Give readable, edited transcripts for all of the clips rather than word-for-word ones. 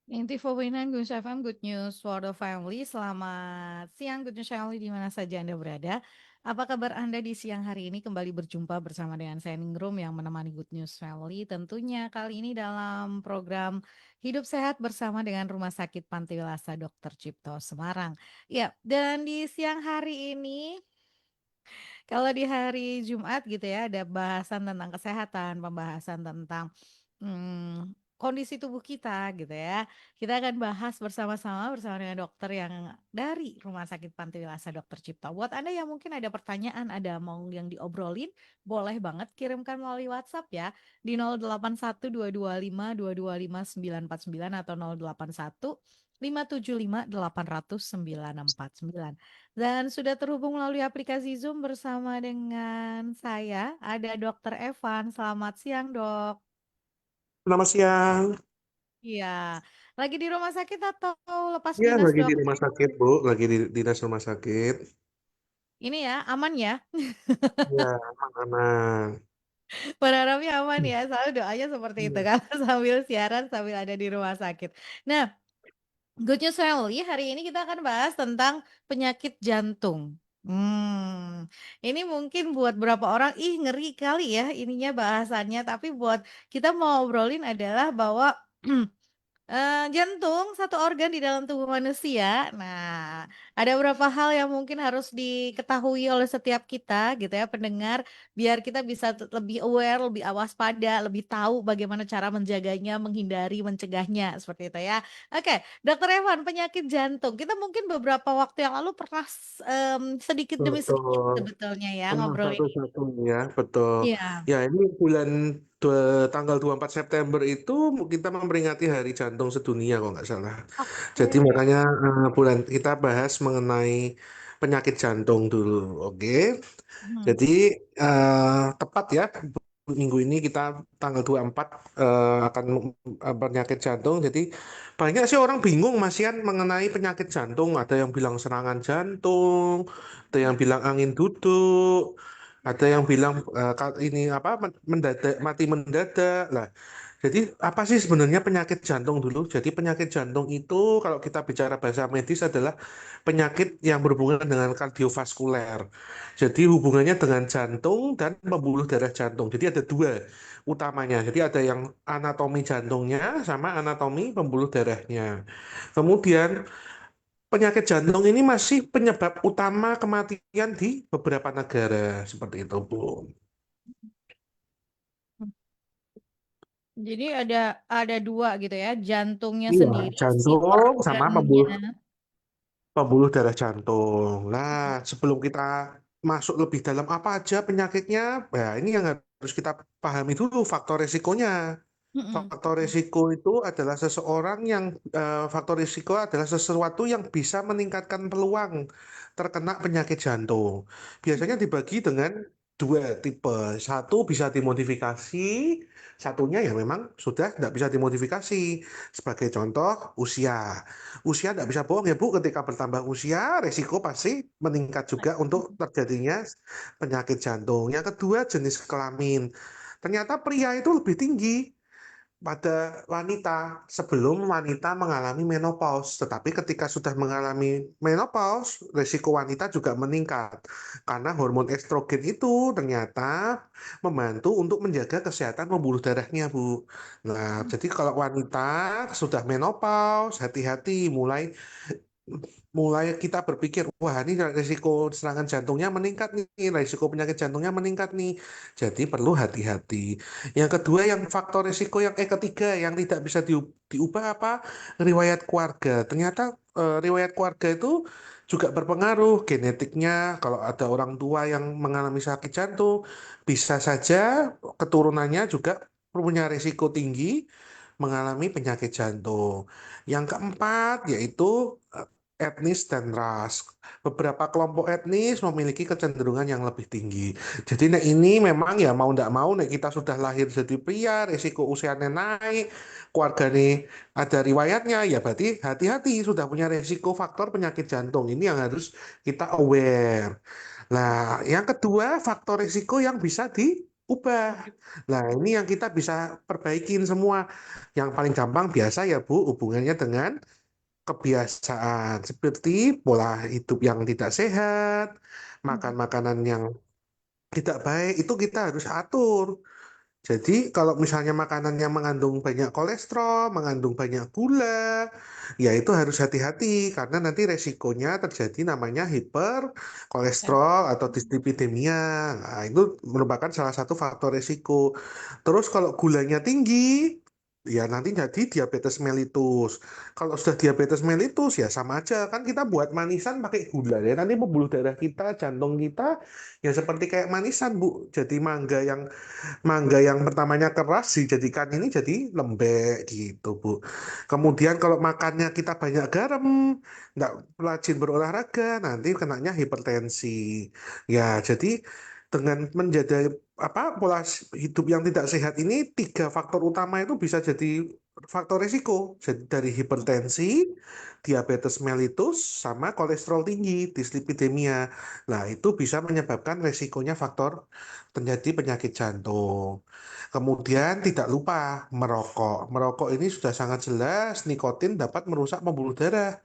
Info Winan Gunung FM Good News for the Family. Selamat siang Good News Family di mana saja Anda berada. Apa kabar Anda di siang hari ini? Kembali berjumpa bersama dengan saya Ningrum yang menemani Good News Family. Tentunya kali ini dalam program Hidup Sehat bersama dengan Rumah Sakit Pantiwilasa Dr. Cipto Semarang. Ya, dan di siang hari ini kalau di hari Jumat gitu ya ada bahasan tentang kesehatan, pembahasan tentang kondisi tubuh kita gitu ya. Kita akan bahas bersama-sama bersama dengan dokter yang dari Rumah Sakit Pantiwilasa Dr. Cipto. Buat Anda yang mungkin ada pertanyaan, ada mau yang diobrolin, boleh banget kirimkan melalui WhatsApp ya di 081225225949 atau 081575800949. Dan sudah terhubung melalui aplikasi Zoom bersama dengan saya, ada Dokter Evan. Selamat siang, Dok. Selamat siang. Iya, lagi di rumah sakit atau lepas Ya, dinas, lagi Dok? di rumah sakit, Bu. Lagi di dinas rumah sakit. Ini ya, aman ya? Ya, aman-aman. Berharapnya aman ya, selalu doanya seperti itu Hmm. kan, sambil siaran, sambil ada di rumah sakit. Nah, Good News Family, hari ini kita akan bahas tentang penyakit jantung. Ini mungkin buat beberapa orang, ih ngeri kali ya ininya bahasannya, tapi buat kita mau obrolin adalah bahwa jantung, satu organ di dalam tubuh manusia. Nah, ada beberapa hal yang mungkin harus diketahui oleh setiap kita gitu ya, pendengar, biar kita bisa lebih aware, lebih awas pada, lebih tahu bagaimana cara menjaganya, menghindari, mencegahnya, seperti itu ya. Oke, Dokter Evan, penyakit jantung. Kita mungkin beberapa waktu yang lalu pernah sedikit demi sedikit Betul. sebetulnya ya Pernah ngobrolin ini. satu-satu ya, betul. Iya. Ya, ini tanggal 24 September itu kita memperingati Hari Jantung Sedunia kalau nggak salah. Jadi Oke. makanya bulan kita bahas mengenai penyakit jantung dulu, oke? Hmm. Jadi tepat ya, minggu ini kita tanggal 24 akan penyakit jantung. Jadi banyak sih orang bingung Mas Yan mengenai penyakit jantung. Ada yang bilang serangan jantung, ada yang bilang angin duduk, ada yang bilang ini apa mendadak mati mendadak. Lah, jadi apa sih sebenarnya penyakit jantung dulu? Jadi penyakit jantung itu kalau kita bicara bahasa medis adalah penyakit yang berhubungan dengan kardiovaskuler. Jadi hubungannya dengan jantung dan pembuluh darah jantung. Jadi ada dua utamanya. Jadi ada yang anatomi jantungnya sama anatomi pembuluh darahnya. Kemudian penyakit jantung ini masih penyebab utama kematian di beberapa negara seperti itu, Bu. Jadi ada dua gitu ya, jantungnya Iya, sendiri si jantung sama organnya. pembuluh darah jantung. Nah, sebelum kita masuk lebih dalam apa aja penyakitnya, nah ini yang harus kita pahami dulu faktor resikonya. Mm-mm. Faktor risiko itu adalah seseorang yang faktor risiko adalah sesuatu yang bisa meningkatkan peluang terkena penyakit jantung. Biasanya Mm-mm. dibagi dengan dua tipe. Satu bisa dimodifikasi, satunya ya memang sudah tidak bisa dimodifikasi. Sebagai contoh, usia. Usia tidak bisa bohong ya Bu, ketika bertambah usia, risiko pasti meningkat juga untuk terjadinya penyakit jantung. Yang kedua, jenis kelamin. Ternyata pria itu lebih tinggi pada wanita sebelum wanita mengalami menopause. Tetapi ketika sudah mengalami menopause, risiko wanita juga meningkat. Karena hormon estrogen itu ternyata membantu untuk menjaga kesehatan pembuluh darahnya, Bu. Nah, jadi kalau wanita sudah menopause, hati-hati mulai mulai kita berpikir, wah ini risiko serangan jantungnya meningkat nih, risiko penyakit jantungnya meningkat nih. Jadi perlu hati-hati. Yang kedua, yang faktor risiko yang ketiga yang tidak bisa diubah apa? Riwayat keluarga. Ternyata riwayat keluarga itu juga berpengaruh genetiknya. Kalau ada orang tua yang mengalami sakit jantung, bisa saja keturunannya juga punya risiko tinggi mengalami penyakit jantung. Yang keempat yaitu etnis dan ras. Beberapa kelompok etnis memiliki kecenderungan yang lebih tinggi. Jadi nek ini memang ya mau tidak mau nek kita sudah lahir jadi pria, risiko usianya naik, keluarga nih ada riwayatnya, ya berarti hati-hati sudah punya risiko faktor penyakit jantung. Ini yang harus kita aware. Nah, yang kedua faktor risiko yang bisa ubah. Nah, ini yang kita bisa perbaikin semua. Yang paling gampang biasa ya Bu, hubungannya dengan kebiasaan seperti pola hidup yang tidak sehat, makan Hmm. makanan yang tidak baik, itu kita harus atur. Jadi kalau misalnya makanan yang mengandung banyak kolesterol, mengandung banyak gula, ya itu harus hati-hati karena nanti resikonya terjadi namanya Ya. hiperkolesterol atau dislipidemia. Nah, itu merupakan salah satu faktor resiko. Terus kalau gulanya tinggi, ya nanti jadi diabetes mellitus. Kalau sudah diabetes mellitus ya sama aja kan kita buat manisan pakai gula ya. Nanti pembuluh darah kita, jantung kita ya seperti kayak manisan, Bu. Jadi mangga yang pertamanya keras dijadikan ini jadi lembek gitu, Bu. Kemudian kalau makannya kita banyak garam, nggak rajin berolahraga, nanti kenanya hipertensi. Ya, jadi dengan menjaga pola hidup yang tidak sehat ini, tiga faktor utama itu bisa jadi faktor risiko. Jadi dari hipertensi, diabetes mellitus, sama kolesterol tinggi, dislipidemia. Nah, itu bisa menyebabkan resikonya faktor terjadi penyakit jantung. Kemudian tidak lupa merokok. Merokok ini sudah sangat jelas nikotin dapat merusak pembuluh darah.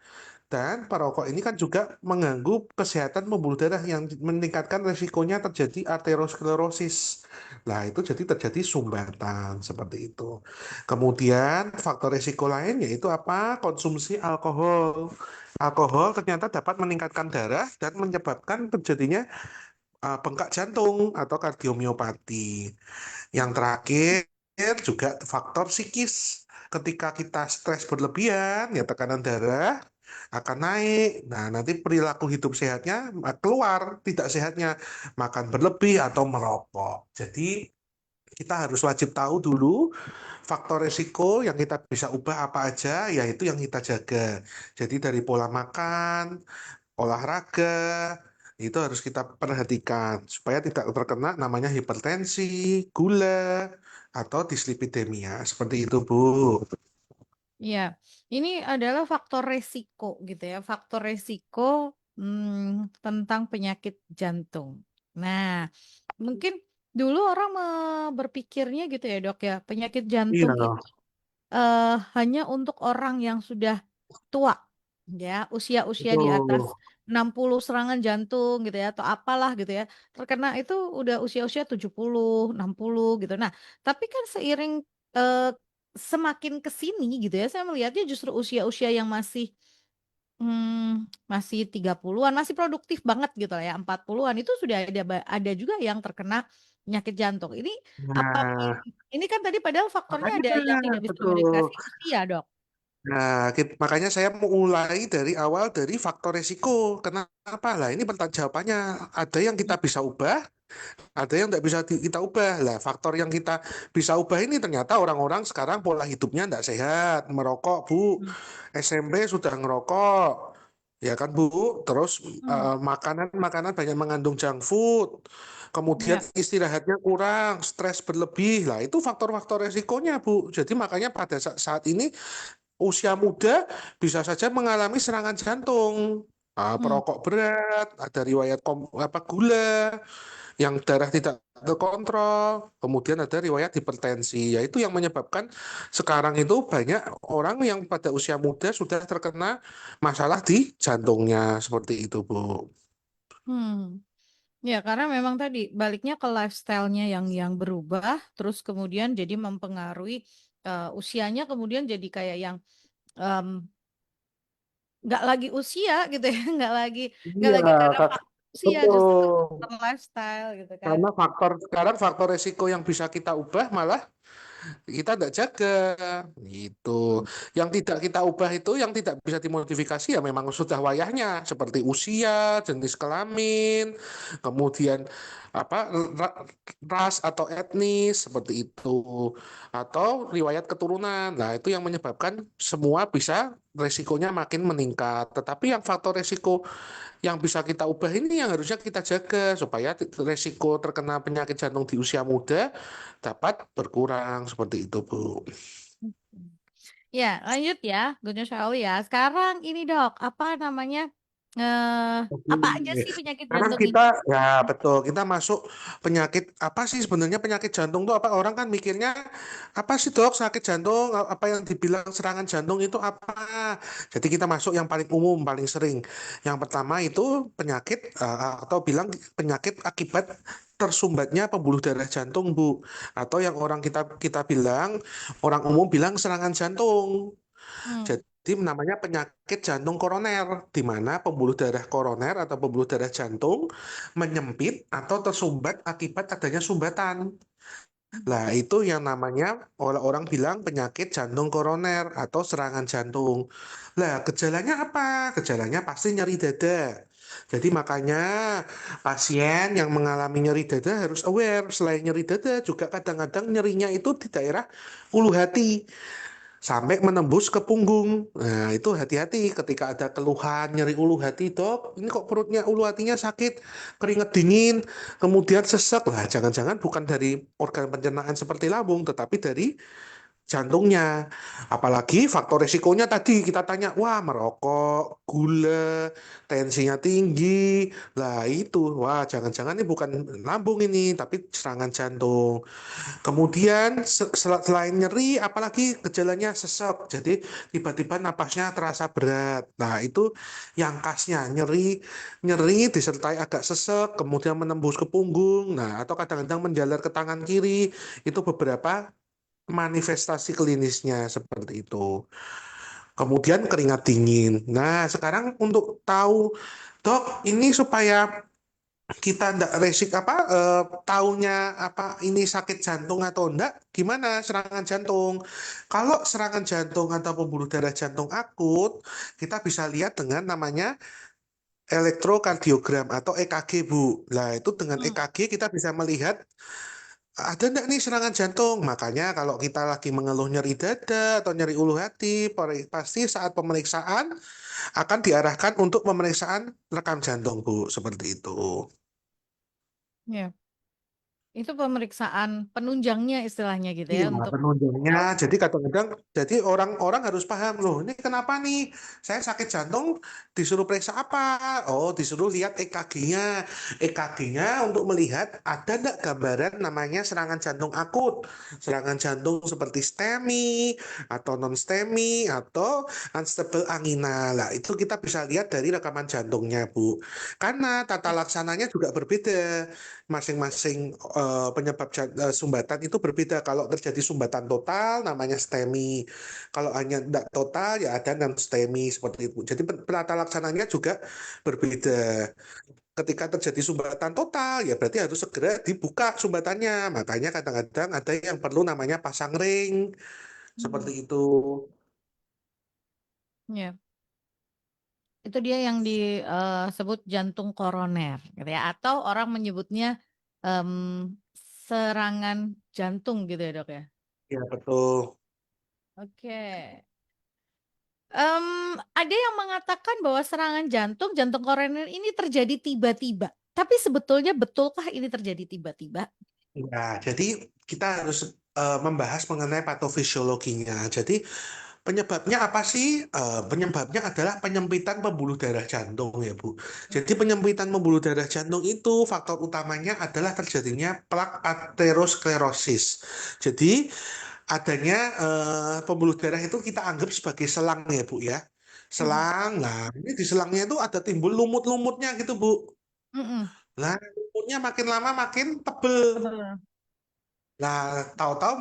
Dan perokok ini kan juga mengganggu kesehatan pembuluh darah yang meningkatkan resikonya terjadi aterosklerosis. Nah, itu jadi terjadi sumbatan seperti itu. Kemudian faktor resiko lain yaitu apa? Konsumsi alkohol. Alkohol ternyata dapat meningkatkan darah dan menyebabkan terjadinya bengkak jantung atau kardiomiopati. Yang terakhir juga faktor psikis. Ketika kita stres berlebihan, ya tekanan darah akan naik. Nah, nanti perilaku hidup sehatnya keluar, tidak sehatnya makan berlebih atau merokok. Jadi kita harus wajib tahu dulu faktor resiko yang kita bisa ubah apa aja, yaitu yang kita jaga. Jadi dari pola makan, olahraga, itu harus kita perhatikan supaya tidak terkena namanya hipertensi, gula, atau dislipidemia. Seperti itu, Bu. Iya, ini adalah faktor resiko gitu ya, faktor resiko tentang penyakit jantung. Nah, mungkin dulu orang berpikirnya gitu ya dok ya, penyakit jantung Iya, itu hanya untuk orang yang sudah tua, ya, usia-usia di atas betul. 60 serangan jantung gitu ya, atau apalah gitu ya, terkena itu udah usia-usia 70, 60 gitu. Nah, tapi kan seiring eh, semakin ke sini gitu ya, saya melihatnya justru usia-usia yang masih 30-an, masih produktif banget gitu lah ya, 40-an itu sudah ada juga yang terkena penyakit jantung. Ini apa Nah, ini kan tadi padahal faktornya ada yang makanya tidak bisa betul. modifikasi usia, Dok. Nah, makanya saya mau mulai dari awal dari faktor resiko. Kenapa? Lah, ini pertanyaan jawabannya. Ada yang kita bisa ubah, ada yang tidak bisa kita ubah. Lah, faktor yang kita bisa ubah ini ternyata orang-orang sekarang pola hidupnya tidak sehat, merokok, Bu. Hmm. SMP sudah ngerokok, ya kan, Bu. Terus Hmm. makanan-makanan banyak mengandung junk food. Kemudian Ya. istirahatnya kurang, stres berlebih. Lah, itu faktor-faktor resikonya, Bu. Jadi makanya pada saat ini usia muda bisa saja mengalami serangan jantung. Hmm. Perokok berat, ada riwayat gula, yang darah tidak terkontrol, kemudian ada riwayat hipertensi, yaitu yang menyebabkan sekarang itu banyak orang yang pada usia muda sudah terkena masalah di jantungnya, seperti itu, Bu. Hmm. Ya, karena memang tadi baliknya ke lifestyle-nya yang berubah, terus kemudian jadi mempengaruhi usianya, kemudian jadi kayak yang em, nggak lagi usia gitu ya, nggak Iya, lagi karena Kak. faktor usia, justru Betul. faktor lifestyle gitu kan. Karena sekarang faktor resiko yang bisa kita ubah malah kita tidak jaga gitu. Hmm. Yang tidak kita ubah itu yang tidak bisa dimodifikasi ya memang sudah wayahnya seperti usia, jenis kelamin, kemudian apa ra- ras atau etnis seperti itu atau riwayat keturunan. Nah, itu yang menyebabkan semua bisa resikonya makin meningkat. Tetapi yang faktor resiko yang bisa kita ubah ini yang harusnya kita jaga supaya resiko terkena penyakit jantung di usia muda dapat berkurang seperti itu, Bu. Ya, lanjut ya, Gunung Shaoli ya. Sekarang ini dok, apa namanya? Eh, Oke. apa aja sih penyakit Sekarang jantung kita, ini? ya betul, kita masuk penyakit apa sih sebenarnya penyakit jantung tuh apa? Orang kan mikirnya apa sih dok sakit jantung? Apa yang dibilang serangan jantung itu apa? Jadi kita masuk yang paling umum, paling sering. Yang pertama itu penyakit atau bilang penyakit akibat tersumbatnya pembuluh darah jantung, Bu. Atau yang orang kita kita bilang, orang umum bilang serangan jantung. Hmm. Jadi namanya penyakit jantung koroner, di mana pembuluh darah koroner atau pembuluh darah jantung menyempit atau tersumbat akibat adanya sumbatan. Nah, itu yang namanya orang bilang penyakit jantung koroner atau serangan jantung. Lah, gejalanya apa? Gejalanya pasti nyeri dada. Jadi makanya pasien yang mengalami nyeri dada harus aware. Selain nyeri dada juga kadang-kadang nyerinya itu di daerah ulu hati sampai menembus ke punggung. Nah, itu hati-hati ketika ada keluhan nyeri ulu hati, dok. Ini kok perutnya ulu hatinya sakit, keringat dingin, kemudian sesek. Lah, jangan-jangan bukan dari organ pencernaan seperti lambung, tetapi dari jantungnya. Apalagi faktor resikonya tadi kita tanya, wah merokok, gula, tensinya tinggi. Lah itu, wah jangan-jangan ini bukan lambung ini, tapi serangan jantung. Kemudian selain nyeri, apalagi gejalanya sesek. Jadi tiba-tiba napasnya terasa berat. Nah itu yang khasnya nyeri, nyeri disertai agak sesek, kemudian menembus ke punggung. Nah atau kadang-kadang menjalar ke tangan kiri. Itu beberapa manifestasi klinisnya seperti itu. Kemudian keringat dingin. Nah sekarang untuk tahu dok ini supaya kita ndak resik apa taunya apa ini sakit jantung atau enggak gimana serangan jantung kalau serangan jantung atau pembuluh darah jantung akut kita bisa lihat dengan namanya elektrokardiogram atau EKG Bu. Nah itu dengan Hmm. EKG kita bisa melihat ada enggak nih serangan jantung. Makanya kalau kita lagi mengeluh nyeri dada atau nyeri ulu hati pasti saat pemeriksaan akan diarahkan untuk pemeriksaan rekam jantung Bu seperti itu. Ya, itu pemeriksaan penunjangnya istilahnya gitu ya Iya, untuk penunjangnya. tahu. Jadi kadang-kadang, jadi orang-orang harus paham loh. Ini kenapa nih? Saya sakit jantung, disuruh periksa apa? Oh, disuruh lihat EKG-nya. EKG-nya untuk melihat ada nggak gambaran namanya serangan jantung akut, serangan jantung seperti STEMI atau non STEMI atau unstable angina. Lah, itu kita bisa lihat dari rekaman jantungnya, Bu. Karena tata laksananya juga berbeda masing-masing penyebab sumbatan itu berbeda. Kalau terjadi sumbatan total namanya STEMI. Kalau hanya tidak total ya ada non STEMI seperti itu. Jadi penata laksananya juga berbeda. Ketika terjadi sumbatan total ya berarti harus segera dibuka sumbatannya. Makanya kadang-kadang ada yang perlu namanya pasang ring seperti Hmm. itu. Ya, itu dia yang disebut jantung koroner, gitu ya. Atau orang menyebutnya em, serangan jantung gitu ya dok ya. Ya betul. Oke. Ada yang mengatakan bahwa serangan jantung, jantung koroner ini terjadi tiba-tiba. Tapi sebetulnya betulkah ini terjadi tiba-tiba? Ya, jadi kita harus membahas mengenai patofisiologinya. Jadi penyebabnya apa sih? Penyebabnya adalah penyempitan pembuluh darah jantung ya, Bu. Jadi penyempitan pembuluh darah jantung itu faktor utamanya adalah terjadinya plak aterosklerosis. Jadi adanya pembuluh darah itu kita anggap sebagai selang ya, Bu ya. Mm-mm. Selang. Nah, ini di selangnya itu ada timbul lumut-lumutnya gitu, Bu. Mm-mm. Lah, lumutnya makin lama makin tebel. Betul. Nah, tahu-tahu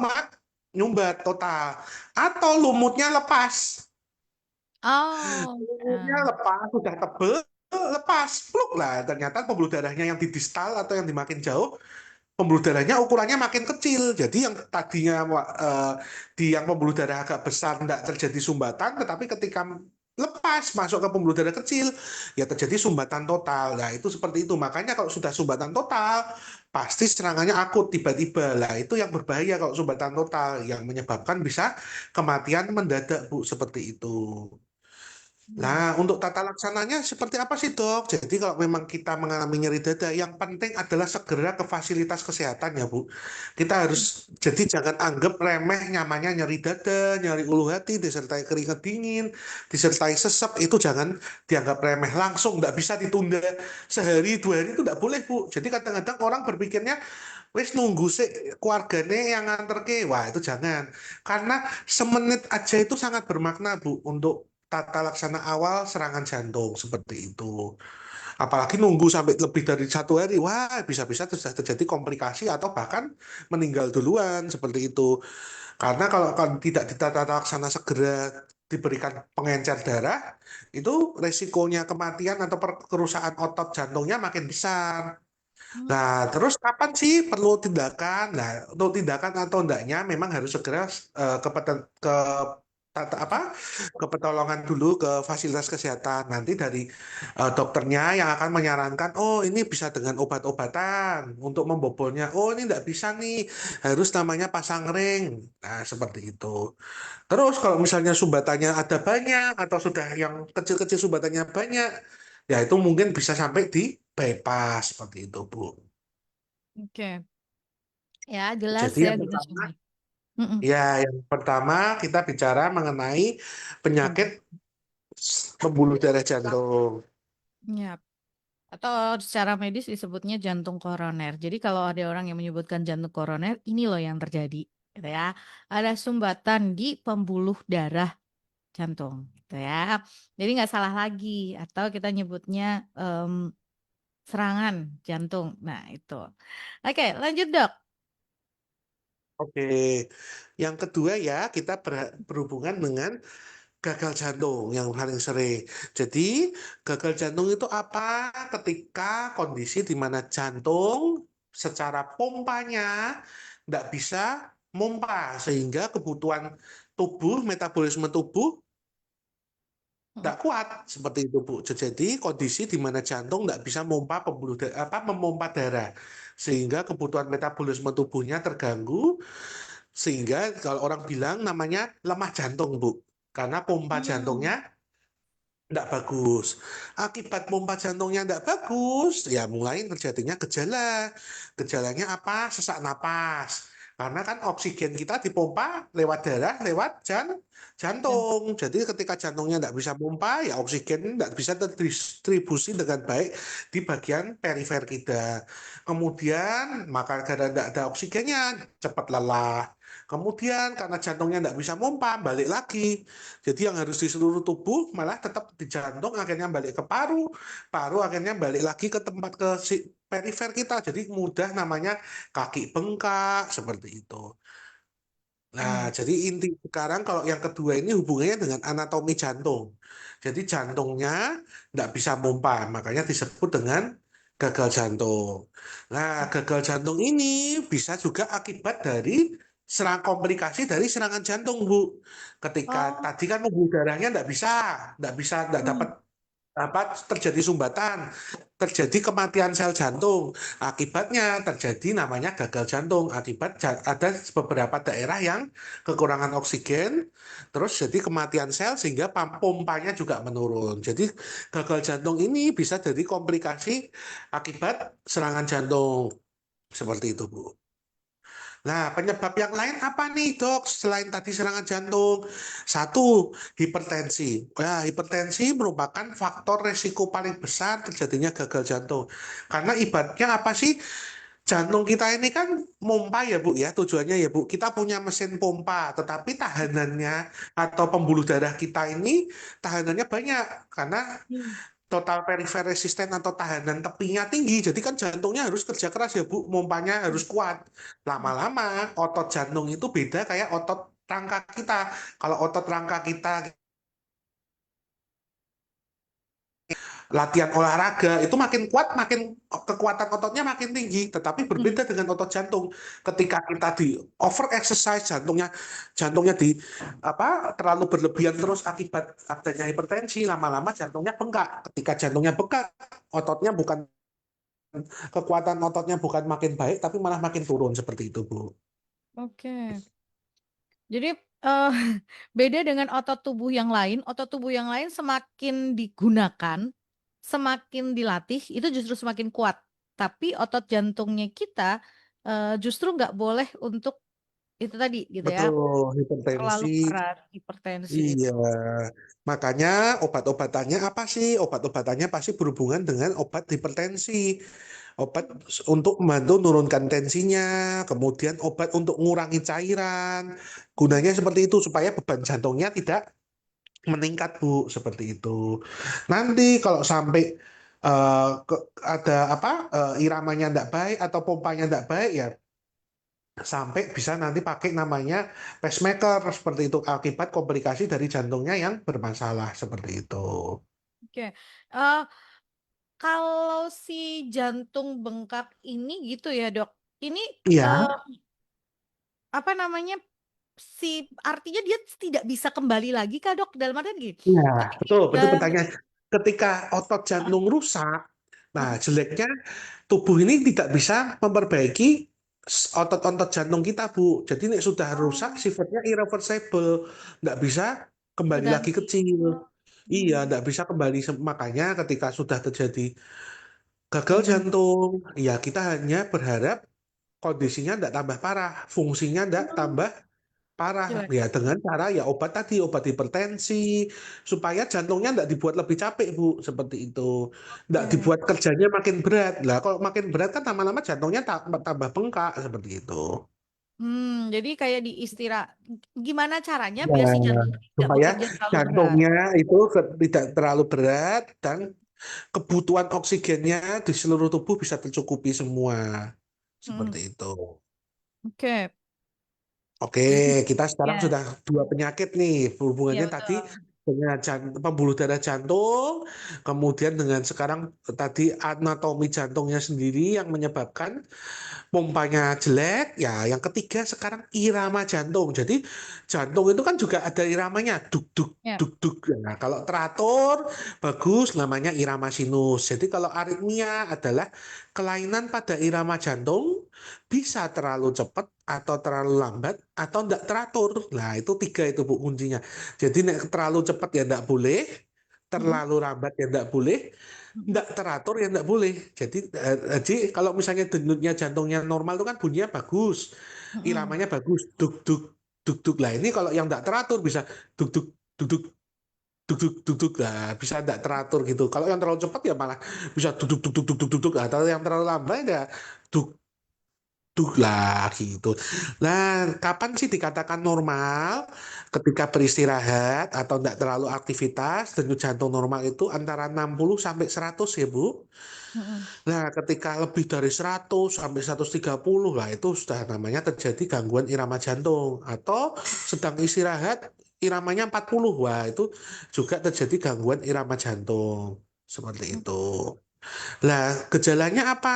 nyumbat total atau lumutnya lepas. Oh, Lumutnya lepas, sudah tebel, lepas, pluk lah. Ternyata pembuluh darahnya yang di distal atau yang di makin jauh, pembuluh darahnya ukurannya makin kecil. Jadi yang tadinya di yang pembuluh darah agak besar tidak terjadi sumbatan, tetapi ketika lepas masuk ke pembuluh darah kecil, ya terjadi sumbatan total. Nah, itu seperti itu. Makanya kalau sudah sumbatan total, pasti serangannya akut tiba-tiba. Lah, itu yang berbahaya kalau sumbatan total, yang menyebabkan bisa kematian mendadak, Bu, seperti itu. Nah, untuk tata laksananya seperti apa sih, Dok? Jadi kalau memang kita mengalami nyeri dada, yang penting adalah segera ke fasilitas kesehatan ya, Bu. Kita harus, jadi jangan anggap remeh namanya nyeri dada, nyeri ulu hati, disertai keringat dingin, disertai sesek, itu jangan dianggap remeh. Langsung, nggak bisa ditunda sehari, 2 hari, itu nggak boleh, Bu. Jadi kadang-kadang orang berpikirnya, wis nunggu sih keluarganya yang nganter ke. Wah, itu jangan. Karena semenit aja itu sangat bermakna, Bu, untuk tata laksana awal serangan jantung seperti itu. Apalagi nunggu sampai lebih dari 1 hari, wah bisa-bisa sudah terjadi komplikasi atau bahkan meninggal duluan seperti itu. Karena kalau tidak ditata laksana segera diberikan pengencer darah, itu resikonya kematian atau kerusakan otot jantungnya makin besar. Hmm. Nah, terus kapan sih perlu tindakan? Nah, untuk tindakan atau enggaknya memang harus segera ke apa? Ke pertolongan dulu ke fasilitas kesehatan. Nanti dari dokternya yang akan menyarankan, oh ini bisa dengan obat-obatan untuk membobolnya. Oh ini enggak bisa nih, harus namanya pasang ring. Nah, seperti itu. Terus kalau misalnya sumbatannya ada banyak atau sudah yang kecil-kecil sumbatannya banyak, ya itu mungkin bisa sampai di bypass seperti itu, Bu. Oke, ya jelas Jadi ya yang gitu pertama, Syamli. Mm-mm. kita bicara mengenai penyakit Jantung. pembuluh darah jantung. Ya. Atau secara medis disebutnya jantung koroner. Jadi kalau ada orang yang menyebutkan jantung koroner, ini loh yang terjadi, gitu ya. Ada sumbatan di pembuluh darah jantung, gitu ya. Jadi nggak salah lagi. Atau kita nyebutnya serangan jantung. Nah itu. Oke, lanjut dok. Oke, yang kedua ya kita berhubungan dengan gagal jantung yang paling sering. Jadi gagal jantung itu apa? Ketika kondisi di mana jantung secara pompanya tidak bisa mompa sehingga kebutuhan tubuh, metabolisme tubuh Mm-mm. nggak kuat seperti itu Bu. Jadi kondisi di mana jantung nggak bisa memompa memompa darah sehingga kebutuhan metabolisme tubuhnya terganggu sehingga kalau orang bilang namanya lemah jantung Bu. Karena pompa Hmm. jantungnya tidak bagus. Akibat pompa jantungnya tidak bagus, ya mulai terjadinya gejala. Gejalanya apa? Sesak napas. Karena kan oksigen kita dipompa lewat darah, lewat Jantung. jantung. Jadi ketika jantungnya tidak bisa pompa, ya oksigen tidak bisa terdistribusi dengan baik di bagian perifer kita. Kemudian, maka karena tidak ada oksigennya, cepat lelah. Kemudian karena jantungnya tidak bisa pompa, balik lagi. Jadi yang harus di seluruh tubuh malah tetap di jantung akhirnya balik ke paru, paru akhirnya balik lagi ke tempat ke perifer kita. Jadi mudah namanya kaki bengkak seperti itu. Nah, Hmm. jadi inti sekarang kalau yang kedua ini hubungannya dengan anatomi jantung. Jadi jantungnya tidak bisa pompa, makanya disebut dengan gagal jantung. Nah, gagal jantung ini bisa juga akibat dari serang komplikasi dari serangan jantung, Bu. Ketika Oh. tadi kan pembuluh darahnya tidak bisa, tidak dapat Hmm. apa terjadi sumbatan, terjadi kematian sel jantung. Akibatnya terjadi namanya gagal jantung. Akibat ada beberapa daerah yang kekurangan oksigen, terus jadi kematian sel sehingga pompanya juga menurun. Jadi gagal jantung ini bisa jadi komplikasi akibat serangan jantung. Seperti itu, Bu. Nah, penyebab yang lain apa nih, Dok? Selain tadi serangan jantung. Satu, hipertensi. Ya, hipertensi merupakan faktor resiko paling besar terjadinya gagal jantung. Karena ibaratnya apa sih? Jantung kita ini kan pompa ya, Bu ya. Tujuannya ya, Bu. Kita punya mesin pompa, tetapi tahanannya atau pembuluh darah kita ini tahanannya banyak karena Hmm. total perifer resisten atau tahanan tepinya tinggi. Jadi kan jantungnya harus kerja keras ya Bu, mompanya harus kuat. Lama-lama otot jantung itu beda kayak otot rangka kita. Kalau otot rangka kita latihan olahraga itu makin kuat, makin kekuatan ototnya makin tinggi. Tetapi Hmm. berbeda dengan otot jantung. Ketika kita di over exercise jantungnya di apa terlalu berlebihan terus akibat adanya hipertensi, lama-lama jantungnya bengkak. Ketika jantungnya bengkak, ototnya bukan kekuatan ototnya bukan makin baik tapi malah makin turun seperti itu Bu. Oke. Jadi eh, beda dengan otot tubuh yang lain. Otot tubuh yang lain semakin digunakan, semakin dilatih, itu justru semakin kuat. Tapi otot jantungnya kita justru nggak boleh untuk itu tadi gitu ya, Betul, terlalu hipertensi. keras, hipertensi Iya, itu. makanya obat-obatannya apa sih? Obat-obatannya pasti berhubungan dengan obat hipertensi. Obat untuk membantu menurunkan tensinya, kemudian obat untuk mengurangi cairan. Mm, Gunanya seperti itu supaya beban jantungnya tidak meningkat, Bu, seperti itu. Nanti kalau sampai ada apa iramanya tidak baik atau pompanya tidak baik ya sampai bisa nanti pakai namanya pacemaker seperti itu akibat komplikasi dari jantungnya yang bermasalah seperti itu. Oke. Eh, Kalau si jantung bengkak ini gitu ya, Dok. Ini Iya, eh, apa namanya? Si artinya dia tidak bisa kembali lagi Kak, Dok? Dalam artian gini. iya, Ketika betul, betul dan pertanyaan. Ketika otot Heeh, jantung rusak, nah heeh. jeleknya tubuh ini tidak bisa memperbaiki otot-otot jantung kita, Bu. Jadi ini sudah rusak, Oh, sifatnya irreversible, nggak bisa kembali lagi berganti. kecil. Iya, Hmm, nggak bisa kembali. Makanya ketika sudah terjadi gagal mm-mm. jantung, ya kita hanya berharap kondisinya tidak tambah parah, fungsinya tidak Hmm, tambah parah. jelek. Ya dengan cara ya obat tadi, obat hipertensi, supaya jantungnya tidak dibuat lebih capek, Bu, seperti itu. Tidak Oke. dibuat kerjanya makin berat. Lah kalau makin berat kan lama-lama jantungnya tambah bengkak, seperti itu. Jadi kayak diistirahat. Gimana caranya Ya, biar si jantung ini nggak supaya bekerja terlalu berat? jantungnya itu tidak terlalu berat dan kebutuhan oksigennya di seluruh tubuh bisa tercukupi semua. Hmm, Seperti itu. Oke. Oke, kita sekarang Ya, sudah dua penyakit nih. ya Hubungannya tadi betul. dengan pembuluh darah jantung, kemudian dengan sekarang tadi anatomi jantungnya sendiri yang menyebabkan pompanya jelek. Ya, yang ketiga sekarang irama jantung. Jadi jantung itu kan juga ada iramanya, duk duk Ya. duk duk. Nah, kalau teratur bagus namanya irama sinus. Jadi kalau aritmia adalah kelainan pada irama jantung bisa terlalu cepat atau terlalu lambat atau tidak teratur. Nah, itu tiga itu Bu kuncinya. Jadi terlalu cepat ya tidak boleh, Mm-mm, terlalu lambat ya tidak boleh, mm-mm, nggak teratur ya nggak boleh. Jadi kalau misalnya denyutnya jantungnya normal itu kan bunyinya bagus, mm-mm. iramanya bagus, duk duk duk duk. Lah ini kalau yang nggak teratur bisa duk duk duk duk duk duk duk duk. Lah bisa nggak teratur gitu. Kalau yang terlalu cepat ya malah bisa duk duk duk duk duk duk duk duk. Atau yang terlalu lambat ya duk duk lah gitu. Nah, kapan sih dikatakan normal? Ketika beristirahat atau tidak terlalu aktivitas, denyut jantung normal itu antara 60 sampai 100 ya, Bu. Mm-mm. Nah, ketika lebih dari 100 sampai 130 lah itu sudah namanya terjadi gangguan irama jantung atau sedang istirahat iramanya 40. Wah, itu juga terjadi gangguan irama jantung. Seperti itu. Lah, gejalanya apa?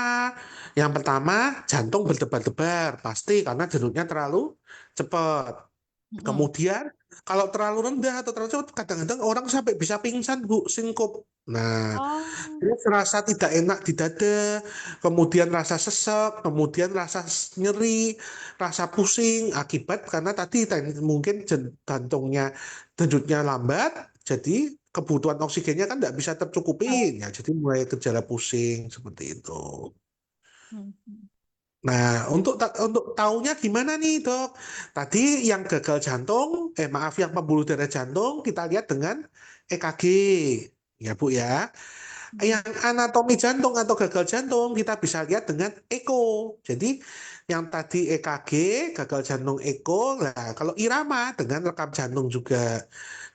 Yang pertama, jantung berdebar-debar, pasti karena jantung terlalu cepat. Mm-mm. Kemudian kalau terlalu rendah atau terlalu cepat, kadang-kadang orang sampai bisa pingsan, Bu, singkup. Nah, Oh, terus rasa tidak enak di dada, kemudian rasa sesek, kemudian rasa nyeri, rasa pusing akibat karena tadi mungkin jantungnya denyutnya lambat, jadi kebutuhan oksigennya kan tidak bisa tercukupi, ya jadi mulai gejala pusing seperti itu. mm-mm. Nah, untuk taunya gimana nih, Dok? Tadi yang gagal jantung, maaf, yang pembuluh darah jantung kita lihat dengan EKG. Ya, Bu ya. Mm-mm. Yang anatomi jantung atau gagal jantung kita bisa lihat dengan eko. Jadi yang tadi EKG, gagal jantung eko. Nah, kalau irama dengan rekam jantung juga.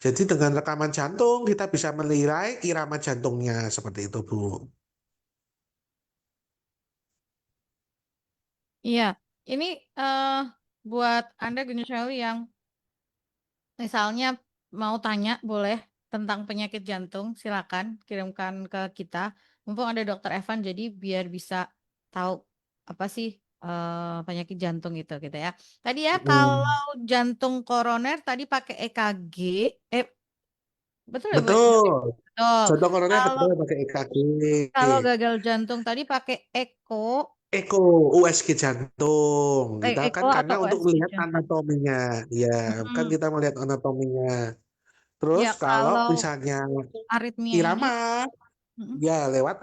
Jadi dengan rekaman jantung kita bisa menilai irama jantungnya seperti itu, Bu. Iya, ini eh buat Anda Gunung Shelley yang misalnya mau tanya boleh tentang penyakit jantung, silakan kirimkan ke kita. Mumpung ada Dokter Evan, jadi biar bisa tahu apa sih penyakit jantung itu gitu ya. Tadi ya Hmm. kalau jantung koroner tadi pakai EKG, eh betul ya Bu? Dok? Betul. Betul. Contoh koroner Kalau betul pakai EKG. kalau gagal jantung tadi pakai eko. Eko USG jantung. Kita kan Eko karena atau untuk USG melihat jantung? anatominya, ya kan Mm-mm. kita melihat anatominya. Terus Ya kalau kalau misalnya aritmia ini, irama, mm-mm. ya lewat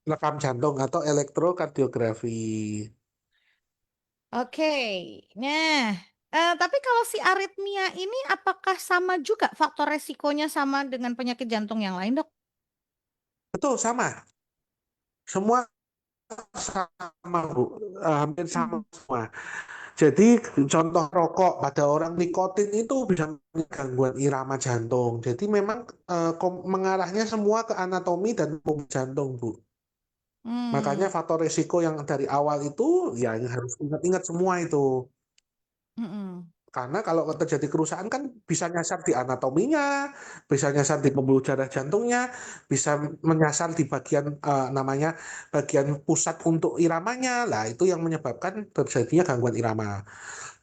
rekam jantung atau elektrokardiografi. Oke. Nah, tapi kalau si aritmia ini apakah sama juga faktor resikonya sama dengan penyakit jantung yang lain, Dok? Betul, sama. Semua sama, Bu. Hampir sama Hmm. semua. Jadi contoh rokok pada orang nikotin itu bisa menyebabkan gangguan irama jantung. Jadi memang mengarahnya semua ke anatomi dan pembuluh jantung, Bu. Makanya Hmm. faktor risiko yang dari awal itu ya harus ingat-ingat semua itu. Mm-mm. Karena kalau terjadi kerusakan kan bisa nyasar di anatominya, bisa nyasar di pembuluh darah jantungnya, bisa menyasar di bagian namanya bagian pusat untuk iramanya. Lah itu yang menyebabkan terjadinya gangguan irama.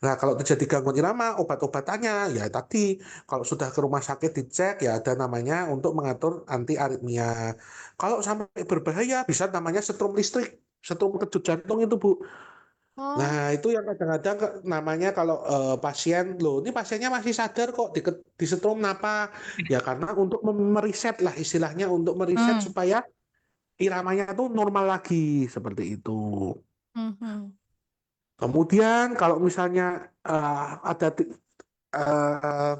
Nah, kalau terjadi gangguan irama, obat-obatannya ya tadi kalau sudah ke rumah sakit dicek ya ada namanya untuk mengatur anti aritmia. Kalau sampai berbahaya bisa namanya setrum listrik, setrum kejut jantung itu, Bu. Nah, Oh. itu yang kadang-kadang namanya kalau pasien, loh ini pasiennya masih sadar kok di setrum kenapa? Ya karena untuk meriset lah istilahnya untuk meriset Hmm. supaya iramanya itu normal lagi seperti itu. Mhm. Kemudian kalau misalnya ada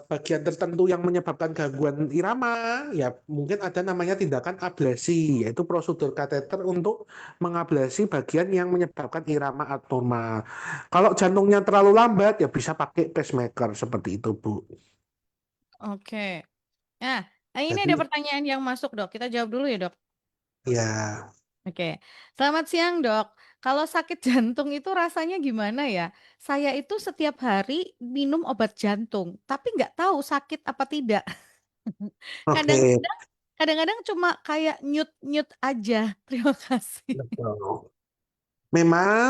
bagian tertentu yang menyebabkan gangguan irama, ya mungkin ada namanya tindakan ablasi, yaitu prosedur kateter untuk mengablasi bagian yang menyebabkan irama abnormal. Kalau jantungnya terlalu lambat, ya bisa pakai pacemaker seperti itu, Bu. Oke. Nah, ini ada Jadi, pertanyaan yang masuk, Dok. Kita jawab dulu ya, Dok. ya, Oke. Selamat siang, Dok. Kalau sakit jantung itu rasanya gimana ya? Saya itu setiap hari minum obat jantung, tapi nggak tahu sakit apa tidak. oke. Kadang-kadang, kadang-kadang cuma kayak nyut-nyut aja. Terima kasih. Betul. Memang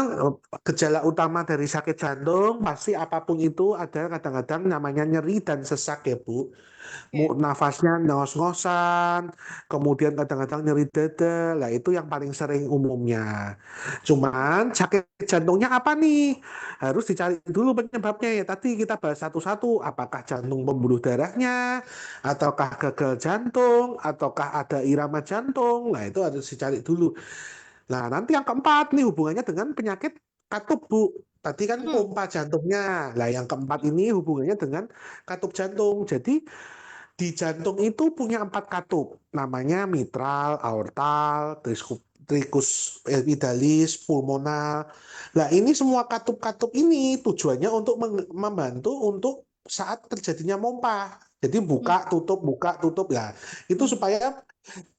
gejala utama dari sakit jantung pasti apapun itu ada kadang-kadang namanya nyeri dan sesak ya Bu. Oke. Nafasnya ngos-ngosan, kemudian kadang-kadang nyeri dada, lah itu yang paling sering umumnya. Cuman sakit jantungnya apa nih? Harus dicari dulu penyebabnya ya. Tadi kita bahas satu-satu, apakah jantung pembuluh darahnya, ataukah gagal jantung, ataukah ada irama jantung, lah itu harus dicari dulu. Nah, nanti yang keempat nih hubungannya dengan penyakit katup, Bu. Tadi kan Hmm. pompa jantungnya. Lah, yang keempat ini hubungannya dengan katup jantung. Jadi, di jantung itu punya empat katup, namanya mitral, aortal, tricus epidalis, pulmonal. Nah, ini semua katup-katup ini tujuannya untuk membantu untuk saat terjadinya mompa. Jadi Hmm. buka, tutup. Ya, itu Hmm. supaya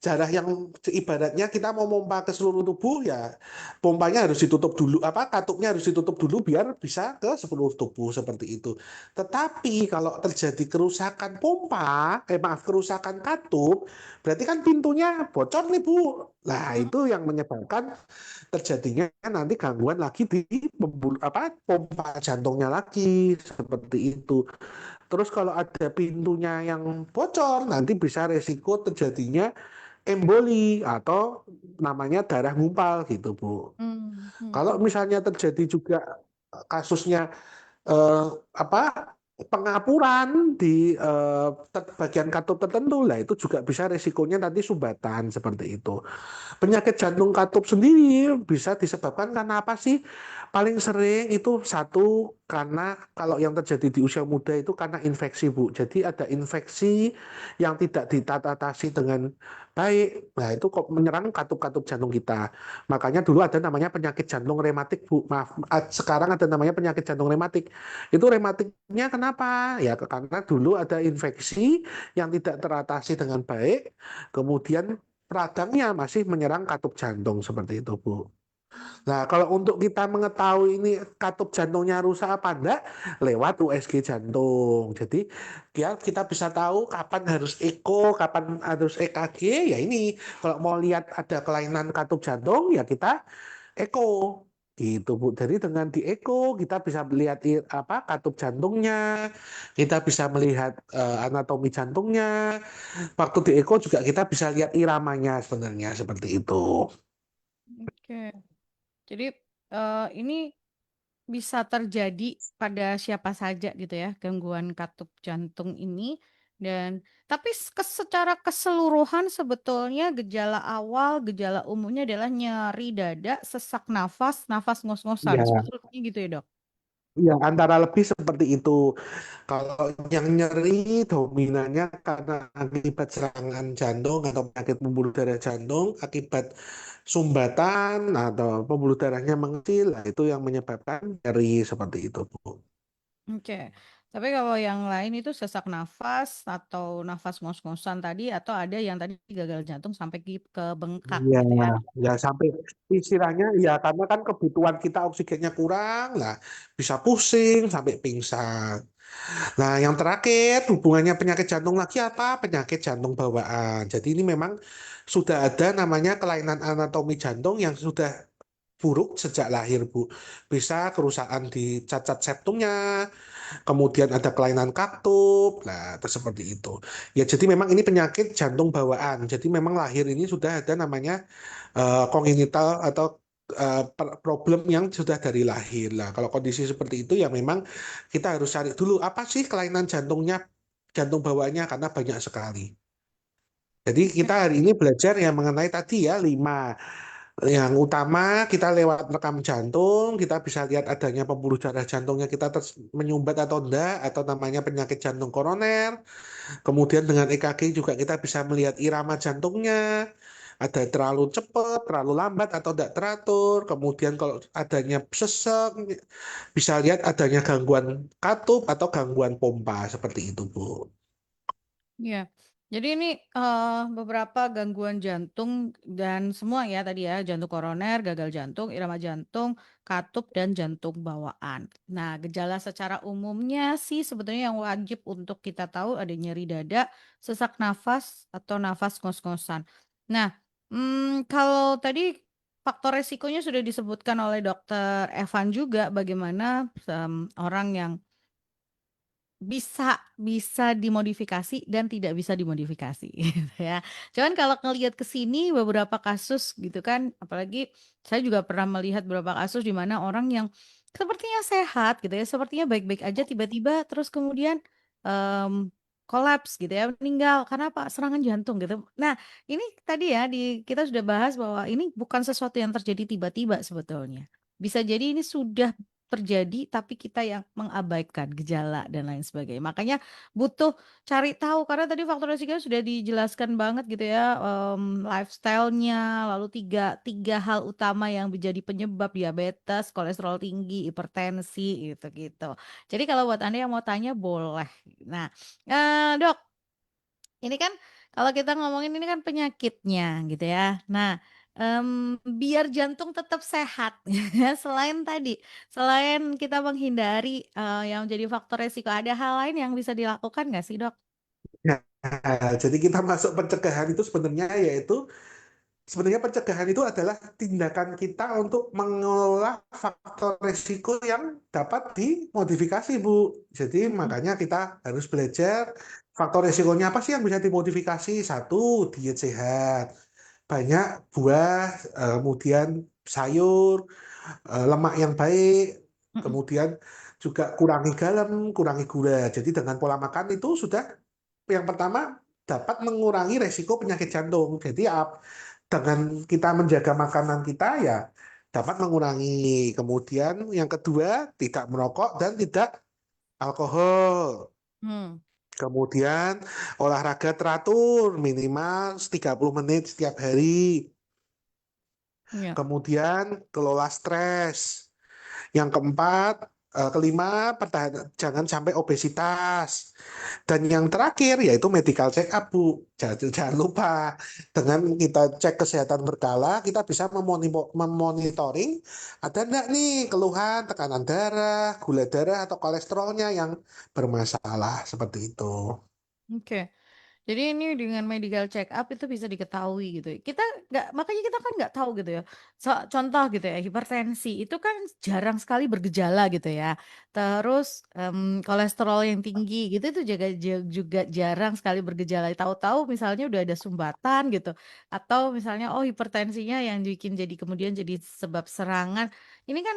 darah yang ibaratnya kita mau pompa ke seluruh tubuh ya pompanya harus ditutup dulu apa katupnya harus ditutup dulu biar bisa ke seluruh tubuh seperti itu. Tetapi kalau terjadi kerusakan pompa, maaf kerusakan katup, berarti kan pintunya bocor nih Bu. Nah, Hmm. itu yang menyebabkan terjadinya nanti gangguan lagi di pompa jantungnya lagi seperti itu. Terus kalau ada pintunya yang bocor, nanti bisa resiko terjadinya emboli atau namanya darah gumpal gitu, Bu. Hmm. Hmm. Kalau Hmm. misalnya terjadi juga kasusnya eh, apa pengapuran di bagian katup tertentu lah itu juga bisa resikonya nanti sumbatan seperti itu. Penyakit jantung katup sendiri bisa disebabkan karena apa sih? Paling sering itu satu karena kalau yang terjadi di usia muda itu karena infeksi, Bu. Jadi ada infeksi yang tidak ditatasi dengan baik. Nah, itu kok menyerang katup-katup jantung kita. Makanya dulu ada namanya penyakit jantung rematik, Bu. Maaf, sekarang ada namanya penyakit jantung rematik. Itu rematiknya kenapa? Ya karena dulu ada infeksi yang tidak teratasi dengan baik, kemudian radangnya masih menyerang katup jantung seperti itu, Bu. Nah, kalau untuk kita mengetahui ini katup jantungnya rusak apa enggak, lewat USG jantung. Jadi, biar kita bisa tahu kapan harus eko, kapan harus EKG, ya ini. Kalau mau lihat ada kelainan katup jantung, ya kita eko. Gitu, Bu. Jadi dengan di eko kita bisa melihat katup jantungnya, kita bisa melihat anatomi jantungnya. Waktu di eko juga kita bisa lihat iramanya sebenarnya seperti itu. Oke. Jadi, ini bisa terjadi pada siapa saja gitu ya, gangguan katup jantung ini dan tapi secara keseluruhan sebetulnya gejala awal, gejala umumnya adalah nyeri dada, sesak nafas, nafas ngos-ngosan, Ya, sebetulnya gitu ya, Dok? ya antara lebih seperti itu. Kalau yang nyeri dominannya karena akibat serangan jantung atau penyakit pembuluh darah jantung, akibat sumbatan atau pembuluh darahnya mengecil, nah itu yang menyebabkan nyeri seperti itu, Bu. Oke. Tapi kalau yang lain itu sesak nafas atau nafas ngos-ngosan tadi atau ada yang tadi gagal jantung sampai ke bengkak Iya, gitu ya? ya sampai istilahnya ya karena kan kebutuhan kita oksigennya kurang lah, bisa pusing sampai pingsan. Nah, yang terakhir hubungannya penyakit jantung lagi apa? Penyakit jantung bawaan. Jadi ini memang sudah ada namanya kelainan anatomi jantung yang sudah buruk sejak lahir, Bu. Bisa kerusakan di cacat septumnya, kemudian ada kelainan katup, nah itu seperti itu. Ya, jadi memang ini penyakit jantung bawaan. Jadi memang lahir ini sudah ada namanya kongenital atau problem yang sudah dari lahir. Lah, kalau kondisi seperti itu ya memang kita harus cari dulu apa sih kelainan jantungnya, jantung bawaannya karena banyak sekali. Jadi kita hari ini belajar yang mengenai tadi ya lima. Yang utama kita lewat rekam jantung, kita bisa lihat adanya pembuluh darah jantungnya kita menyumbat atau enggak, atau namanya penyakit jantung koroner. Kemudian dengan EKG juga kita bisa melihat irama jantungnya, ada terlalu cepat, terlalu lambat atau tidak teratur. Kemudian kalau adanya sesek, bisa lihat adanya gangguan katup atau gangguan pompa seperti itu, Bu. Iya. Jadi ini, beberapa gangguan jantung dan semua ya tadi ya, jantung koroner, gagal jantung, irama jantung, katup, dan jantung bawaan. Nah, gejala secara umumnya sih sebetulnya yang wajib untuk kita tahu ada nyeri dada, sesak nafas, atau nafas ngos-ngosan. Nah, kalau tadi faktor resikonya sudah disebutkan oleh dokter Evan juga bagaimana, orang yang bisa dimodifikasi dan tidak bisa dimodifikasi gitu ya. Cuman kalau ngelihat ke sini beberapa kasus gitu kan, apalagi saya juga pernah melihat beberapa kasus di mana orang yang sepertinya sehat gitu ya, sepertinya baik-baik aja tiba-tiba terus kemudian, kolaps gitu ya, meninggal karena apa? Serangan jantung gitu. Nah, ini tadi ya kita sudah bahas bahwa ini bukan sesuatu yang terjadi tiba-tiba sebetulnya. Bisa jadi ini sudah terjadi, tapi kita yang mengabaikan gejala dan lain sebagainya. Makanya butuh cari tahu karena tadi faktor resikonya sudah dijelaskan banget gitu ya, lifestyle-nya, lalu tiga tiga hal utama yang menjadi penyebab diabetes, kolesterol tinggi, hipertensi, gitu-gitu. Jadi kalau buat Anda yang mau tanya boleh. Nah, Dok, ini kan kalau kita ngomongin ini kan penyakitnya gitu ya. Nah, biar jantung tetap sehat ya, selain kita menghindari, yang menjadi faktor resiko, ada hal lain yang bisa dilakukan nggak sih, Dok? Nah, jadi kita masuk pencegahan itu sebenarnya pencegahan itu adalah tindakan kita untuk mengelola faktor risiko yang dapat dimodifikasi, Bu. Jadi Mhm, makanya kita harus belajar faktor risikonya apa sih yang bisa dimodifikasi. Satu, diet sehat, banyak buah, kemudian sayur, lemak yang baik, mhm, kemudian juga kurangi garam, kurangi gula. Jadi dengan pola makan itu sudah yang pertama dapat mengurangi resiko penyakit jantung. Jadi dengan kita menjaga makanan kita ya dapat mengurangi. Kemudian yang kedua tidak merokok dan tidak alkohol. mmm, Kemudian olahraga teratur minimal 30 menit setiap hari. iya, Kemudian kelola stres. Yang keempat, kelima, jangan sampai obesitas. Dan yang terakhir yaitu medical check up, Bu. Jangan lupa, dengan kita cek kesehatan berkala, kita bisa memonitoring ada enggak nih keluhan tekanan darah, gula darah, atau kolesterolnya yang bermasalah seperti itu. oke. Jadi ini dengan medical check up itu bisa diketahui gitu ya. Kita nggak, makanya kita kan nggak tahu gitu ya. Contoh gitu ya, hipertensi itu kan jarang sekali bergejala gitu ya. Terus kolesterol yang tinggi gitu itu juga jarang sekali bergejala. Tahu-tahu misalnya udah ada sumbatan gitu, atau misalnya oh hipertensinya yang bikin jadi kemudian jadi sebab serangan. Ini kan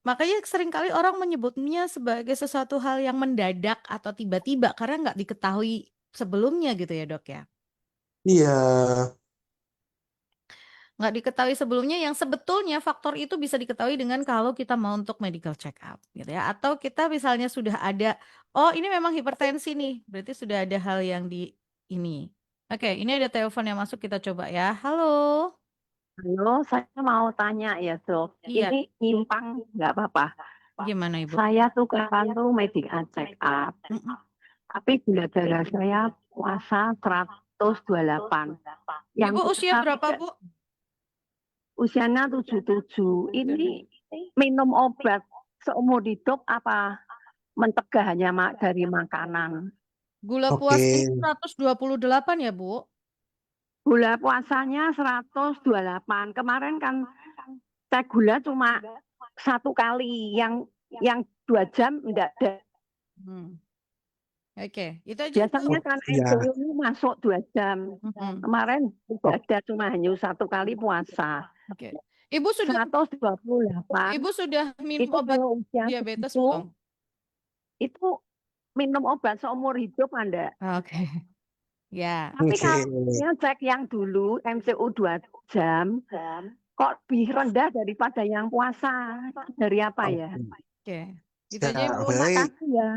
makanya seringkali orang menyebutnya sebagai sesuatu hal yang mendadak atau tiba-tiba karena nggak diketahui sebelumnya gitu ya Dok ya? Iya, Nggak diketahui sebelumnya yang sebetulnya faktor itu bisa diketahui dengan kalau kita mau untuk medical check up gitu ya. Atau kita misalnya sudah ada, oh ini memang hipertensi nih, berarti sudah ada hal yang di ini. Oke, ini ada telepon yang masuk kita coba ya. Halo. Halo, saya mau tanya ya dok, Iya, ini nyimpang nggak apa-apa. gimana Ibu? Saya tuh kapan tuh medical check up, Mm-mm. tapi gula darah saya puasa 128. Yang Ibu usia puasa berapa Bu? usianya 77. Ini minum obat seumur hidup apa mencegah hanya dari makanan? Gula oke. puasanya 128 ya Bu? Gula puasanya 128. Kemarin kan cek gula cuma satu kali, yang 2 jam enggak ada. Hmm. Oke, itu aja Bu. Biasanya Oh, kan iya. insulin masuk 2 jam. Mm-mm. Kemarin Oh, tidak ada, cuma hanya satu kali puasa. Oke. Ibu sudah 128 Ibu sudah minum itu obat kalau usia diabetes segitu belum? itu minum obat seumur hidup Anda. Oke. Ya. Tapi oke. kalau saya cek yang dulu MCU 2 jam kok lebih rendah daripada yang puasa. Dari apa ya? Oke. Oke. Itu aja Ya, Ibu. Terima baik. kasih ya.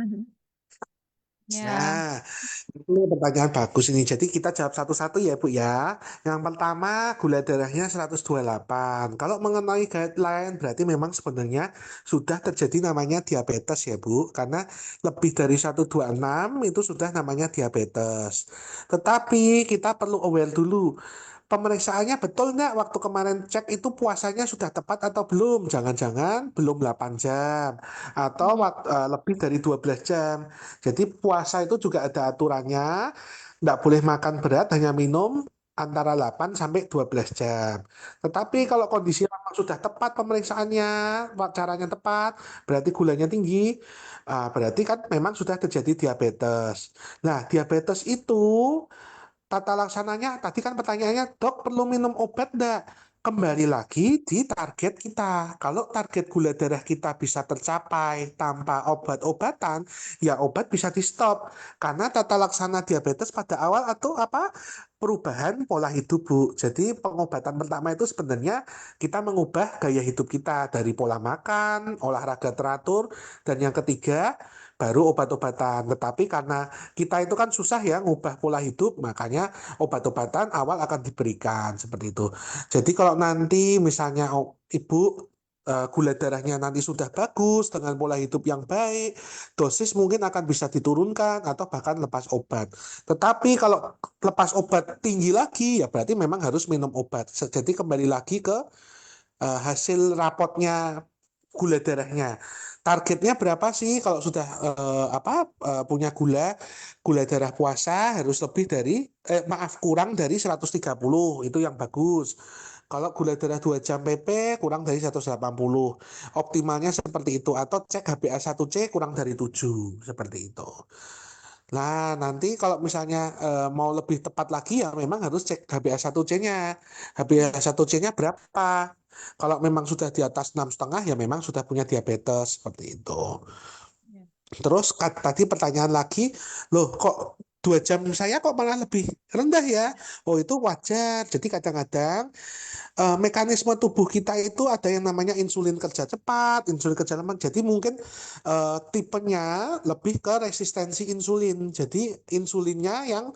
Ya. Ya, itu pertanyaan bagus ini. Jadi kita jawab satu-satu ya, Bu ya. Yang pertama, gula darahnya 128. Kalau mengenai guideline, berarti memang sebenarnya sudah terjadi namanya diabetes ya, Bu. Karena lebih dari 126 itu sudah namanya diabetes. Tetapi kita perlu aware dulu. Pemeriksaannya betul nggak waktu kemarin cek itu puasanya sudah tepat atau belum? Jangan-jangan belum 8 jam atau Hmm. lebih dari 12 jam. Jadi puasa itu juga ada aturannya, nggak boleh makan berat, hanya minum antara 8 sampai 12 jam. Tetapi kalau kondisi memang sudah tepat pemeriksaannya, caranya tepat, berarti gulanya tinggi, berarti kan memang sudah terjadi diabetes. Nah, diabetes itu tata laksananya, tadi kan pertanyaannya, dok perlu minum obat enggak? Kembali lagi di target kita. Kalau target gula darah kita bisa tercapai tanpa obat-obatan, ya obat bisa di stop. Karena tata laksana diabetes pada awal atau apa? Perubahan pola hidup, Bu. Jadi pengobatan pertama itu sebenarnya kita mengubah gaya hidup kita dari pola makan, olahraga teratur, dan yang ketiga baru obat-obatan. Tetapi karena kita itu kan susah ya ngubah pola hidup, makanya obat-obatan awal akan diberikan seperti itu. Jadi kalau nanti misalnya ibu gula darahnya nanti sudah bagus dengan pola hidup yang baik, dosis mungkin akan bisa diturunkan atau bahkan lepas obat. Tetapi kalau lepas obat tinggi lagi, ya berarti memang harus minum obat. Jadi kembali lagi ke hasil rapotnya gula darahnya. Targetnya berapa sih kalau sudah punya gula darah puasa harus lebih dari maaf kurang dari 130 itu yang bagus. Kalau gula darah 2 jam PP kurang dari 180. Optimalnya seperti itu atau cek HbA1c kurang dari 7 seperti itu. Nah, nanti kalau misalnya mau lebih tepat lagi ya memang harus cek HbA1c-nya. HbA1c-nya berapa? Kalau memang sudah di atas 6,5 ya memang sudah punya diabetes seperti itu. Ya. Terus tadi pertanyaan lagi, loh kok 2 jam saya kok malah lebih rendah ya? Oh itu wajar. Jadi kadang-kadang mekanisme tubuh kita itu ada yang namanya insulin kerja cepat, insulin kerja lambat. Jadi mungkin tipenya lebih ke resistensi insulin. Jadi insulinnya yang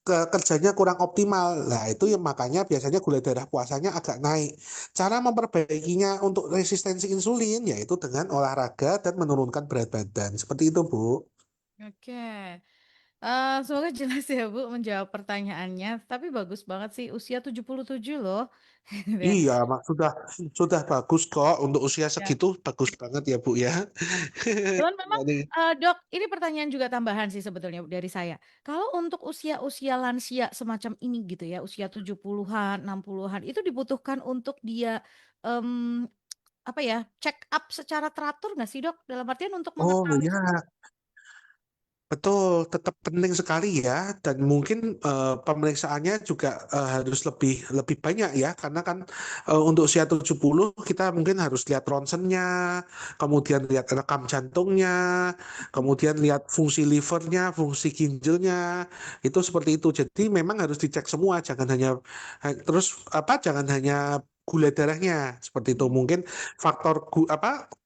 kerjanya kurang optimal. Nah, itu yang makanya biasanya gula darah puasanya agak naik. Cara memperbaikinya untuk resistensi insulin yaitu dengan olahraga dan menurunkan berat badan. Seperti itu, Bu. Oke. Semoga jelas ya Bu menjawab pertanyaannya, tapi bagus banget sih usia 77 loh, gitu ya. Iya, Mak, sudah bagus kok untuk usia Ya. segitu bagus banget ya, Bu ya. Cuman memang, Jadi, Dok, ini pertanyaan juga tambahan sih sebetulnya dari saya. Kalau untuk usia-usia lansia semacam ini gitu ya, usia 70-an, 60-an, itu dibutuhkan untuk dia, mmm, apa ya, check up secara teratur nggak sih, Dok? Dalam artian untuk oh mengetahui ya, betul, tetap penting sekali ya, dan mungkin pemeriksaannya juga harus lebih lebih banyak ya, karena kan untuk usia 70 kita mungkin harus lihat ronsennya, kemudian lihat rekam jantungnya, kemudian lihat fungsi livernya, fungsi ginjalnya, itu seperti itu. Jadi memang harus dicek semua, jangan hanya terus apa, jangan hanya gula darahnya seperti itu. Mungkin faktor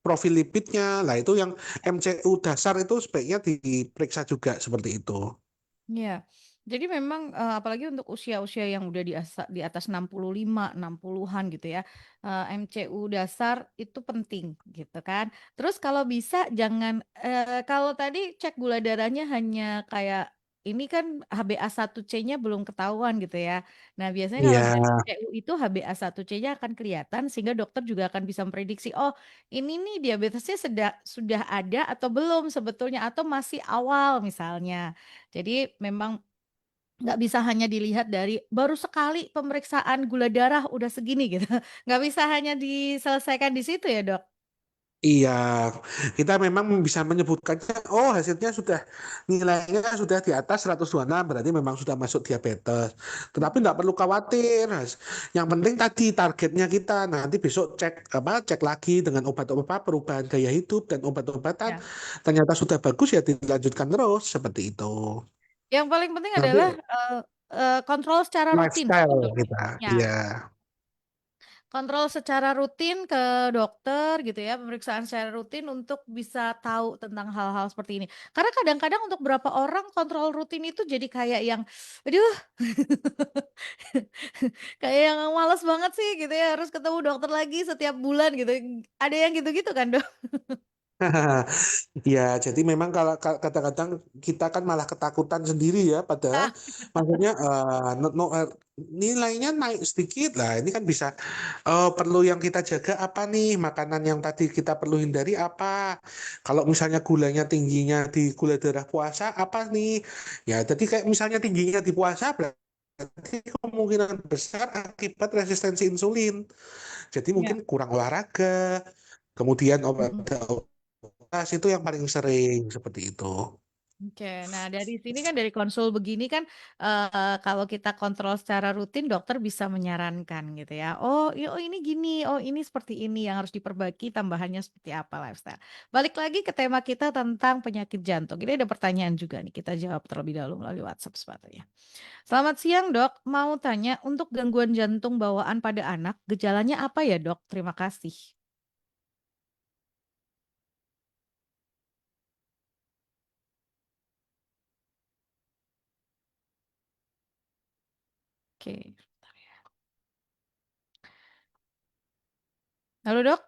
profil lipidnya, lah itu yang MCU dasar itu sebaiknya diperiksa juga seperti itu. Iya. Jadi memang, apalagi untuk usia-usia yang udah di atas 65, 60-an gitu ya, MCU dasar itu penting gitu kan. Terus kalau bisa jangan kalau tadi cek gula darahnya hanya kayak ini kan HbA1c-nya belum ketahuan gitu ya. Nah, biasanya kalau Iya, dari MCU itu HbA1c-nya akan kelihatan sehingga dokter juga akan bisa memprediksi, "Oh, ini nih diabetesnya sudah ada atau belum sebetulnya atau masih awal," misalnya. Jadi memang nggak bisa hanya dilihat dari baru sekali pemeriksaan gula darah udah segini gitu, nggak bisa hanya diselesaikan di situ ya, Dok? iya. Kita memang bisa menyebutkannya, oh hasilnya sudah nilainya sudah di atas 126, berarti memang sudah masuk diabetes. Tetapi Mhm. nggak perlu khawatir, Mas. Yang penting tadi targetnya kita nanti besok cek lagi dengan obat-obat perubahan gaya hidup dan obat-obatan. Ya. Ternyata sudah bagus ya dilanjutkan terus seperti itu. Yang paling penting Nanti adalah, kontrol secara rutin lifestyle sebetulnya. kita, Ya, iya. kontrol secara rutin ke dokter gitu ya, pemeriksaan secara rutin untuk bisa tahu tentang hal-hal seperti ini. Karena kadang-kadang untuk beberapa orang kontrol rutin itu jadi kayak yang, aduh, kayak yang males banget sih gitu ya, harus ketemu dokter lagi setiap bulan gitu. Ada yang gitu-gitu kan, Dok? Ya, jadi memang kalau kadang-kadang kita kan malah ketakutan sendiri ya, padahal Ah, maksudnya nilainya naik sedikit lah. Ini kan bisa perlu yang kita jaga apa nih, makanan yang tadi kita perlu hindari apa. Kalau misalnya gulanya tingginya di gula darah puasa apa nih? Ya, jadi kayak misalnya tingginya di puasa berarti kemungkinan besar akibat resistensi insulin. Jadi mungkin ya. kurang olahraga, kemudian obat Mhm. itu yang paling sering seperti itu. Oke, nah dari sini kan dari konsul begini kan, kalau kita kontrol secara rutin dokter bisa menyarankan gitu ya, oh ini gini, oh ini seperti ini yang harus diperbaiki tambahannya seperti apa lifestyle. Balik lagi ke tema kita tentang penyakit jantung, ini ada pertanyaan juga nih kita jawab terlebih dahulu melalui WhatsApp sepatutnya. Selamat siang Dok, mau tanya untuk gangguan jantung bawaan pada anak, gejalanya apa ya Dok? Terima kasih. Oke, halo Dok?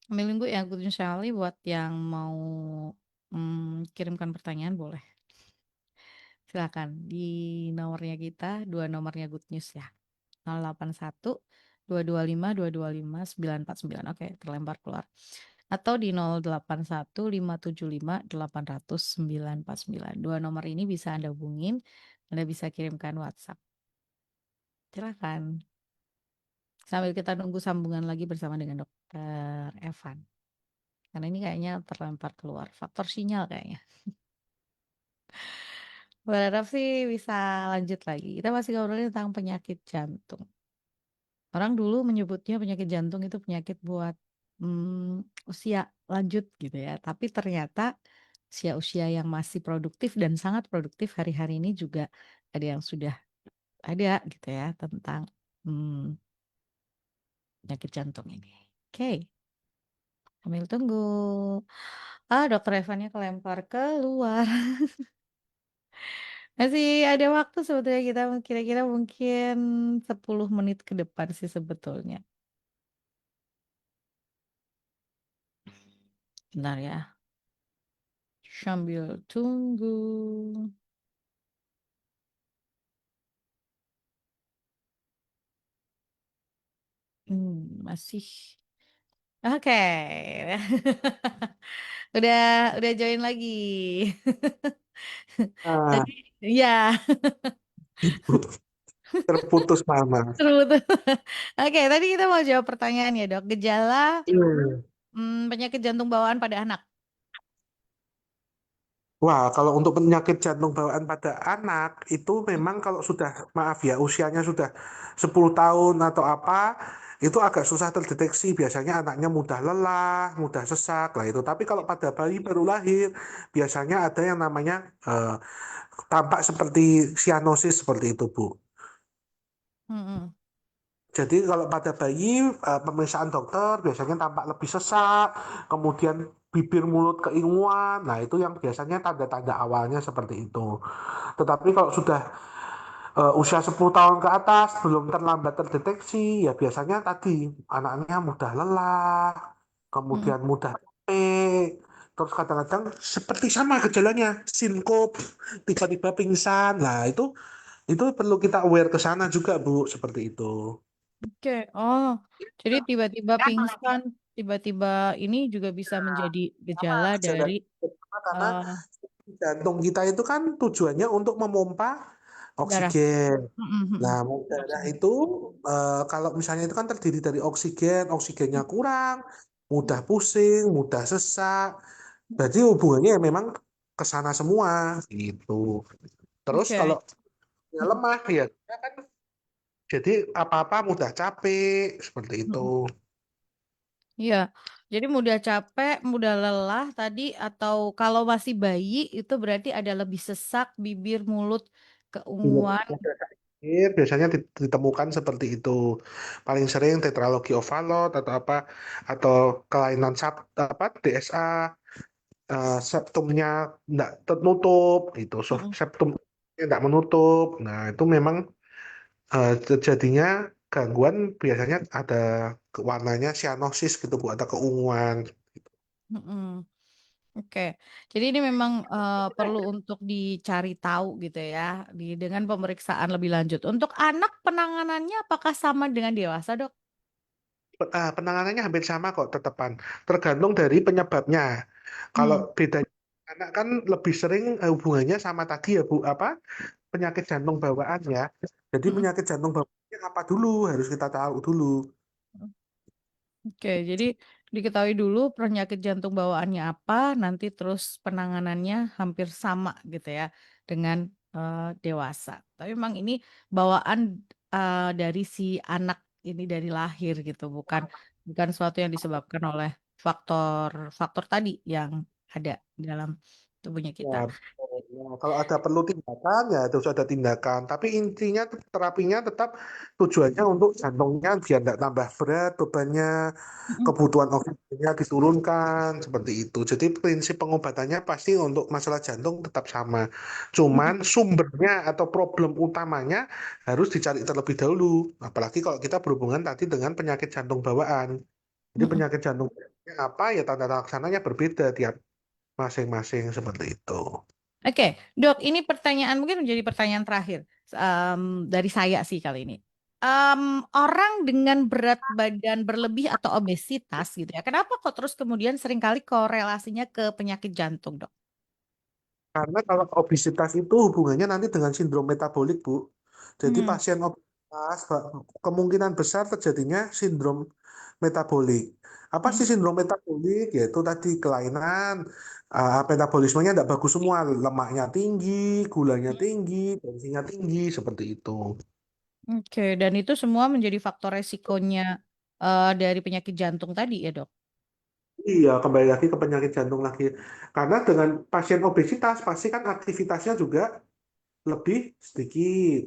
Sambil nunggu ya Good News Family buat yang mau, kirimkan pertanyaan boleh. Silakan di nomornya kita, 2 nomornya Good News ya, 081 225 225 949. Oke, terlempar keluar. Atau di 081575 800 949. 2 nomor ini bisa Anda hubungin, Anda bisa kirimkan WhatsApp. Silakan. Sambil kita nunggu sambungan lagi bersama dengan Dokter Evan. Karena ini kayaknya terlempar keluar, faktor sinyal kayaknya. Berharap sih bisa lanjut lagi. Kita masih ngobrolin tentang penyakit jantung. Orang dulu menyebutnya penyakit jantung itu penyakit buat usia lanjut gitu ya. Tapi ternyata usia-usia yang masih produktif dan sangat produktif hari-hari ini juga ada yang sudah ada gitu ya tentang mmm, penyakit jantung ini. Oke, sambil tunggu. Dokter Evannya kelempar keluar. Masih ada waktu sebetulnya kita kira-kira mungkin 10 menit ke depan sih sebetulnya. Bentar ya. Sambil tunggu. Masih. Oke. Udah join lagi. Nah, Tadi ya, Ibu terputus Mama. seru tuh. Oke, tadi kita mau jawab pertanyaan ya, Dok. Gejala Hmm. penyakit jantung bawaan pada anak. Wah, kalau untuk penyakit jantung bawaan pada anak itu memang kalau sudah, maaf ya, usianya sudah 10 tahun atau apa, itu agak susah terdeteksi. Biasanya anaknya mudah lelah, mudah sesak lah itu. Tapi kalau pada bayi baru lahir, biasanya ada yang namanya tampak seperti sianosis seperti itu, Bu. Mm-mm. Jadi kalau pada bayi pemeriksaan dokter biasanya tampak lebih sesak, kemudian bibir mulut keinguan. Nah, itu yang biasanya tanda-tanda awalnya seperti itu. Tetapi kalau sudah usia 10 tahun ke atas belum terlambat terdeteksi, ya biasanya tadi anaknya mudah lelah, Mm-mm. kemudian mudah capek, terus kadang-kadang seperti sama gejalanya, sinkop, tiba-tiba pingsan. Nah, itu perlu kita aware ke sana juga, Bu, seperti itu. Oke. Oh, jadi tiba-tiba pingsan, tiba-tiba ini juga bisa menjadi gejala Gejala dari karena eh, jantung kita itu kan tujuannya untuk memompa darah. oksigen. Mm-mm, mm-mm. Nah, darah itu kalau misalnya itu kan terdiri dari oksigen, oksigennya kurang, mudah pusing, mudah sesak. Berarti hubungannya ya memang ke sana semua gitu. Terus kalau Oke. ya Mm-mm, lemah ya dia kan jadi apa-apa mudah capek seperti itu. mm-mm. Iya, jadi mudah capek, mudah lelah tadi, atau kalau masih bayi itu berarti ada lebih sesak, bibir, mulut, Iya. keunguan. Mudah sakit, biasanya ditemukan seperti itu. Paling sering tetralogi ovalot atau apa atau kelainan apa DSA, septumnya tidak tertutup itu Mm-mm, septum tidak menutup. Nah, itu memang terjadinya gangguan, biasanya ada warnanya cyanosis gitu Bu, ada keunguan. mm-mm. Oke, jadi ini memang perlu untuk dicari tahu gitu ya, dengan pemeriksaan lebih lanjut. Untuk anak penanganannya apakah sama dengan dewasa, Dok? Penanganannya hampir sama kok, tetepan. Tergantung dari penyebabnya. Kalau Hmm. bedanya anak kan lebih sering hubungannya sama tadi ya Bu, apa penyakit jantung bawaan ya. Jadi Mm-mm. penyakit jantung bawaannya apa dulu harus kita tahu dulu. Oke, jadi diketahui dulu penyakit jantung bawaannya apa, nanti terus penanganannya hampir sama gitu ya dengan dewasa. Tapi memang ini bawaan dari si anak ini dari lahir gitu, bukan suatu yang disebabkan oleh faktor-faktor tadi yang ada dalam tubuhnya kita. Ya, betul. Nah, kalau ada perlu tindakan ya harus ada tindakan. Tapi intinya terapinya tetap tujuannya untuk jantungnya biar tidak tambah berat bebannya, Mm-mm. kebutuhan oksigennya diturunkan seperti itu. Jadi prinsip pengobatannya pasti untuk masalah jantung tetap sama. Cuman Mm-mm. sumbernya atau problem utamanya harus dicari terlebih dahulu. Apalagi kalau kita berhubungan tadi dengan penyakit jantung bawaan. Jadi Mm-mm. penyakit jantung bawaannya apa ya tanda laksananya berbeda tiap masing-masing seperti itu. Oke, Dok, ini pertanyaan mungkin menjadi pertanyaan terakhir dari saya sih kali ini. Orang dengan berat badan berlebih atau obesitas gitu ya, kenapa kok terus kemudian seringkali korelasinya ke penyakit jantung, Dok? Karena kalau obesitas itu hubungannya nanti dengan sindrom metabolik, Bu. Jadi Hmm. pasien obesitas kemungkinan besar terjadinya sindrom metabolik. Apa sih Mm-mm. sindrom metabolik? Yaitu tadi kelainan, metabolismenya tidak bagus semua, lemaknya tinggi, gulanya tinggi, tensinya tinggi, seperti itu. Oke, dan itu semua menjadi faktor resikonya dari penyakit jantung tadi ya, Dok? Iya, kembali lagi ke penyakit jantung lagi. Karena dengan pasien obesitas pasti kan aktivitasnya juga lebih sedikit.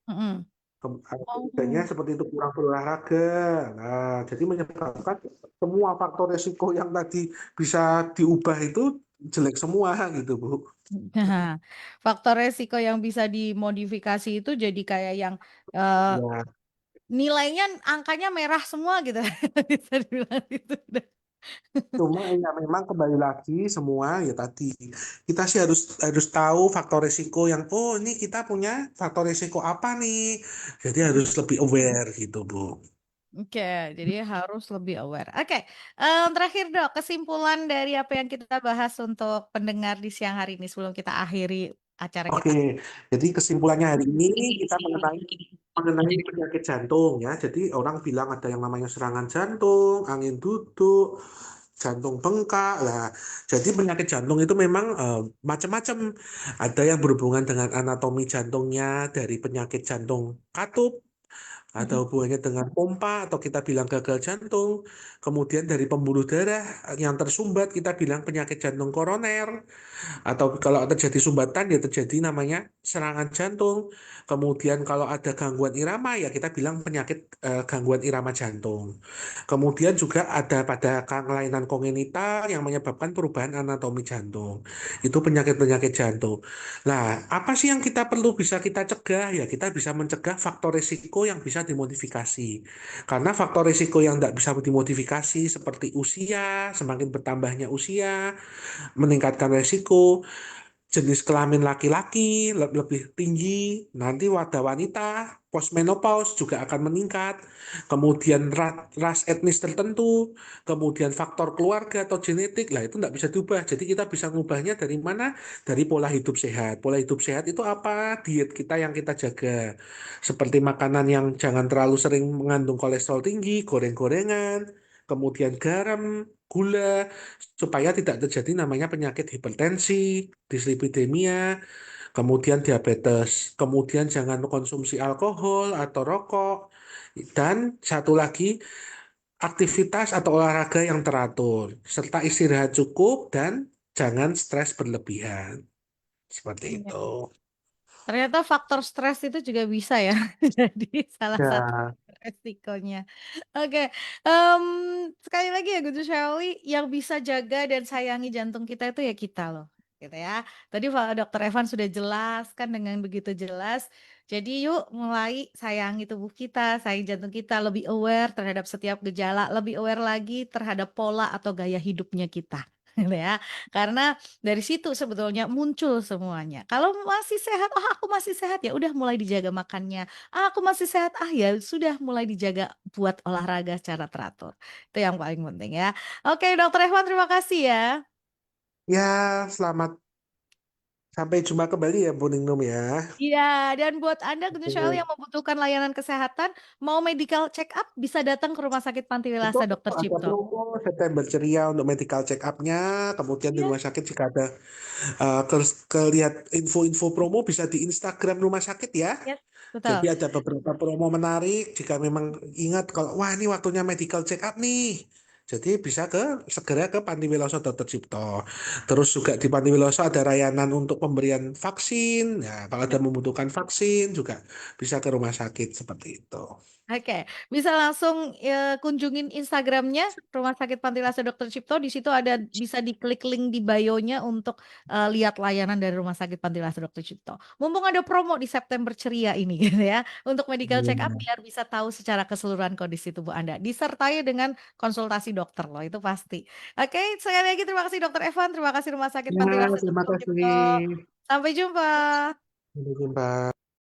Mm-mm. Kayaknya Oh. seperti itu kurang berolahraga. Nah, jadi menyebabkan semua faktor resiko yang tadi bisa diubah itu jelek semua gitu, Bu. Nah, faktor resiko yang bisa dimodifikasi itu jadi kayak yang eh, Ya, nilainya angkanya merah semua gitu bisa dibilang itu. Cuma ya memang kembali lagi semua ya tadi kita sih harus harus tahu faktor risiko yang oh ini kita punya faktor risiko apa nih. Jadi harus lebih aware gitu, Bu. Oke, jadi harus lebih aware. Oke, terakhir dok, kesimpulan dari apa yang kita bahas untuk pendengar di siang hari ini sebelum kita akhiri acara Oke, kita. jadi kesimpulannya hari ini kita mengenai penyakit jantung ya. Jadi orang bilang ada yang namanya serangan jantung, angin duduk, jantung bengkak lah. Jadi penyakit jantung itu memang macam-macam. Ada yang berhubungan dengan anatomi jantungnya dari penyakit jantung katup, ada Mhm. hubungannya dengan pompa atau kita bilang gagal jantung. Kemudian dari pembuluh darah yang tersumbat kita bilang penyakit jantung koroner. Atau kalau terjadi sumbatan ya terjadi namanya serangan jantung. Kemudian kalau ada gangguan irama ya kita bilang penyakit gangguan irama jantung. Kemudian juga ada pada kelainan kongenital yang menyebabkan perubahan anatomi jantung. Itu penyakit-penyakit jantung. Nah, apa sih yang kita perlu bisa kita cegah? Ya kita bisa mencegah faktor risiko yang bisa dimodifikasi. Karena faktor risiko yang tidak bisa dimodifikasi seperti usia, semakin bertambahnya usia, meningkatkan resiko jenis kelamin laki-laki lebih tinggi, nanti pada wanita postmenopause juga akan meningkat, kemudian ras etnis tertentu, kemudian faktor keluarga atau genetik, lah itu tidak bisa diubah. Jadi kita bisa mengubahnya dari mana? Dari pola hidup sehat. Pola hidup sehat itu apa? Diet kita yang kita jaga. Seperti makanan yang jangan terlalu sering mengandung kolesterol tinggi, goreng-gorengan, kemudian garam, gula, supaya tidak terjadi namanya penyakit hipertensi, dislipidemia, kemudian diabetes. Kemudian jangan konsumsi alkohol atau rokok. Dan satu lagi, aktivitas atau olahraga yang teratur, serta istirahat cukup dan jangan stres berlebihan. Seperti Iya. itu. Ternyata faktor stres itu juga bisa ya, jadi salah satu Ya, resikonya. Oke, sekali lagi ya Guntur Shirley, yang bisa jaga dan sayangi jantung kita itu ya kita loh, gitu ya. Tadi Pak Dokter Evan sudah jelaskan dengan begitu jelas. Jadi yuk mulai sayangi tubuh kita, sayangi jantung kita, lebih aware terhadap setiap gejala, lebih aware lagi terhadap pola atau gaya hidupnya kita. Gitu ya. Karena dari situ sebetulnya muncul semuanya. Kalau masih sehat, oh aku masih sehat ya udah mulai dijaga makannya. Ah, aku masih sehat, ah ya sudah mulai dijaga buat olahraga secara teratur. Itu yang paling penting ya. Oke, Dokter Evan terima kasih ya. ya selamat sampai jumpa kembali ya Bu Ningrum ya. Iya, dan buat Anda Guntur Syahli Oke. yang membutuhkan layanan kesehatan, mau medical check up bisa datang ke Rumah Sakit Itu Pantiwilasa Dokter ada Cipto. promo September ceria untuk medical check up-nya. Kemudian di Iya, rumah sakit jika ada ke, lihat info-info promo bisa di Instagram rumah sakit ya. yes, Jadi betul. ada beberapa promo menarik jika memang ingat kalau wah ini waktunya medical check up nih. Jadi bisa segera ke Pantiwiloso Dr. Cipto. Terus juga di Pantiwiloso ada layanan untuk pemberian vaksin. Ya, kalau ada membutuhkan vaksin juga bisa ke rumah sakit seperti itu. Oke, bisa langsung kunjungin Instagramnya Rumah Sakit Pantiwilasa Dokter Cipto. Di situ ada bisa diklik link di bio-nya untuk lihat layanan dari Rumah Sakit Pantiwilasa Dokter Cipto. Mumpung ada promo di September ceria ini gitu ya, untuk medical check up Iya. biar bisa tahu secara keseluruhan kondisi tubuh Anda. Disertai dengan konsultasi dokter loh, itu pasti. Oke, sekali lagi terima kasih Dokter Evan, terima kasih Rumah Sakit Ya, Pantiwilasa terima Dokter Cipto. kasih. Sampai jumpa. Sampai jumpa.